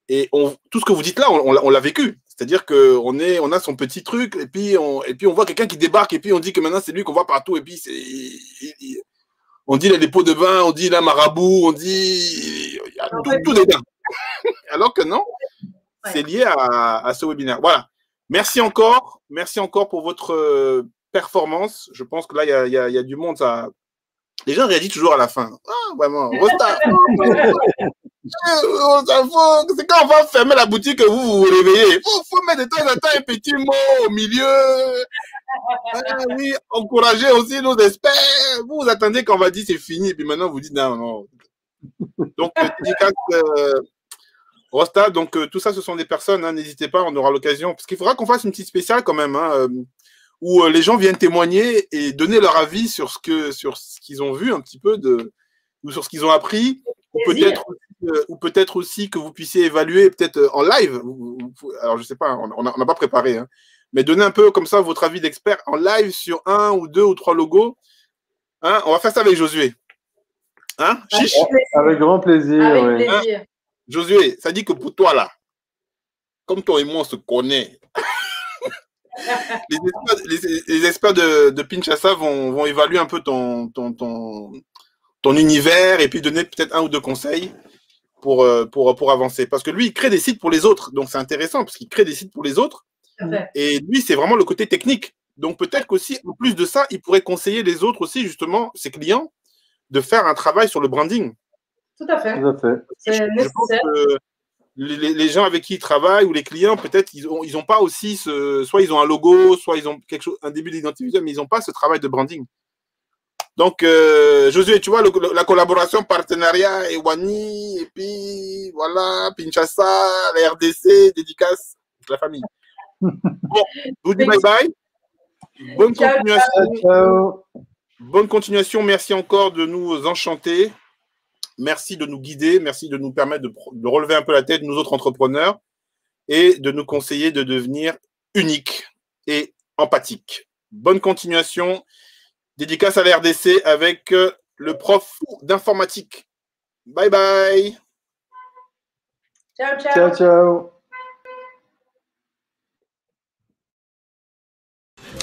et tout ce que vous dites là, on l'a vécu. C'est-à-dire qu'on a son petit truc et puis on voit quelqu'un qui débarque et puis on dit que maintenant c'est lui qu'on voit partout et puis on dit les dépôts de vin, on dit la marabout, on dit il y a tout dedans. Alors que non, c'est lié à ce webinaire. Voilà. Merci encore pour votre performance. Je pense que là il y a du monde. Ça... Les gens réagissent toujours à la fin. Ah, vraiment. C'est quand on va fermer la boutique que vous vous réveillez. Il faut mettre de temps en temps un petit mot au milieu. Ah, oui, encourager aussi nos experts. Vous attendez qu'on va dire c'est fini, et puis maintenant vous dites non. Donc, Rosta, donc tout ça, ce sont des personnes, hein, n'hésitez pas, on aura l'occasion. Parce qu'il faudra qu'on fasse une petite spéciale quand même, hein, où les gens viennent témoigner et donner leur avis sur ce qu'ils ont vu un petit peu, ou sur ce qu'ils ont appris, ou peut-être aussi que vous puissiez évaluer peut-être en live. Alors, je sais pas, on n'a pas préparé, hein, mais donnez un peu comme ça votre avis d'expert en live sur 1 ou 2 ou 3 logos. Hein, on va faire ça avec Josué. Hein, Chiche? Avec grand plaisir. Avec plaisir. Hein, Josué, ça dit que pour toi là, comme toi et moi on se connaît, les experts de Pinchasa vont évaluer un peu ton univers et puis donner peut-être 1 ou 2 conseils pour avancer. Parce que lui, il crée des sites pour les autres. Donc, c'est intéressant parce qu'il crée des sites pour les autres. Et lui, c'est vraiment le côté technique. Donc, peut-être qu'aussi, en plus de ça, il pourrait conseiller les autres aussi, justement, ses clients, de faire un travail sur le branding. Tout à fait. C'est nécessaire. Je pense que les gens avec qui ils travaillent ou les clients, peut-être, ils ont pas aussi soit ils ont un logo, soit ils ont un début d'identité, mais ils n'ont pas ce travail de branding. Donc, Josué, tu vois, la collaboration, partenariat, Ewani, et puis, voilà, Pinchasa, la RDC, dédicace, la famille. Bon, je vous dis bye-bye. Bonne continuation. Ciao. Bonne continuation. Merci encore de nous enchanter. merci de nous guider, merci de nous permettre de relever un peu la tête, nous autres entrepreneurs, et de nous conseiller de devenir uniques et empathiques. Bonne continuation. Dédicace à la RDC avec le prof d'informatique. Bye bye. Ciao, ciao. Ciao, ciao.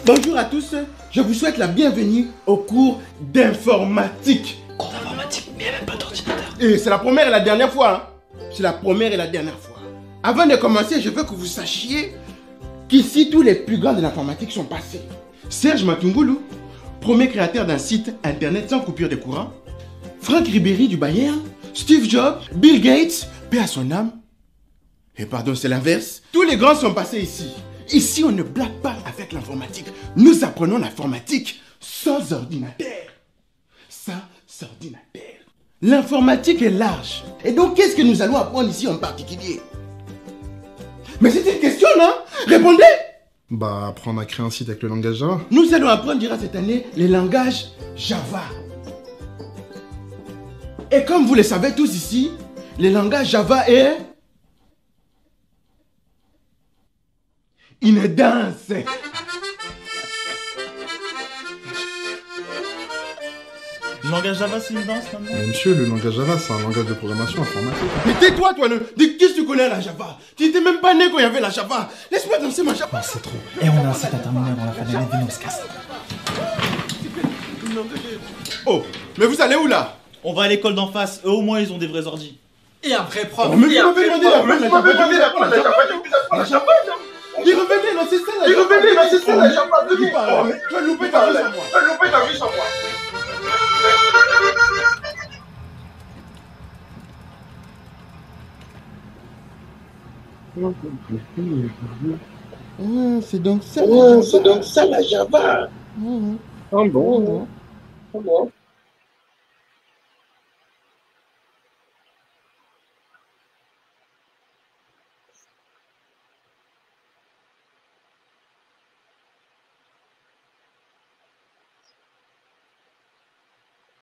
Bonjour à tous, je vous souhaite la bienvenue au cours d'informatique. Cours d'informatique, mais il n'y a même pas d'ordinateur. Et c'est la première et la dernière fois. Hein. C'est la première et la dernière fois. Avant de commencer, je veux que vous sachiez qu'ici, tous les plus grands de l'informatique sont passés. Serge Matungulu, premier créateur d'un site internet sans coupure de courant. Franck Ribéry du Bayern. Steve Jobs, Bill Gates, paix à son âme. Et pardon, c'est l'inverse. Tous les grands sont passés ici. Ici, on ne blague pas avec l'informatique. Nous apprenons l'informatique sans ordinateur. Sans ordinateur. L'informatique est large. Et donc, qu'est-ce que nous allons apprendre ici en particulier? Mais c'est une question, non? Répondez! Bah, apprendre à créer un site avec le langage Java. Nous allons apprendre durant cette année les langages Java. Et comme vous le savez tous ici, le langage Java est une danse. Le langage Java, c'est une danse maintenant? Mais monsieur, le langage Java, c'est un langage de programmation informatique. Mais tais-toi, toi, qu'est-ce que tu connais la Java? Tu n'étais même pas né quand il y avait la Java. Laisse-moi danser ma Java. C'est trop. Et on a un site à terminer avant la fin de l'année, venez, on se casse. Oh, mais vous allez où là? On va à l'école d'en face, eux au moins ils ont des vrais ordi. Et un vrai prof. Mais vous m'avez demandé la Java. Il revenait, non, c'est ça la Java. Tu as loupé ta vie sur moi. C'est donc ça la Java. Ah bon?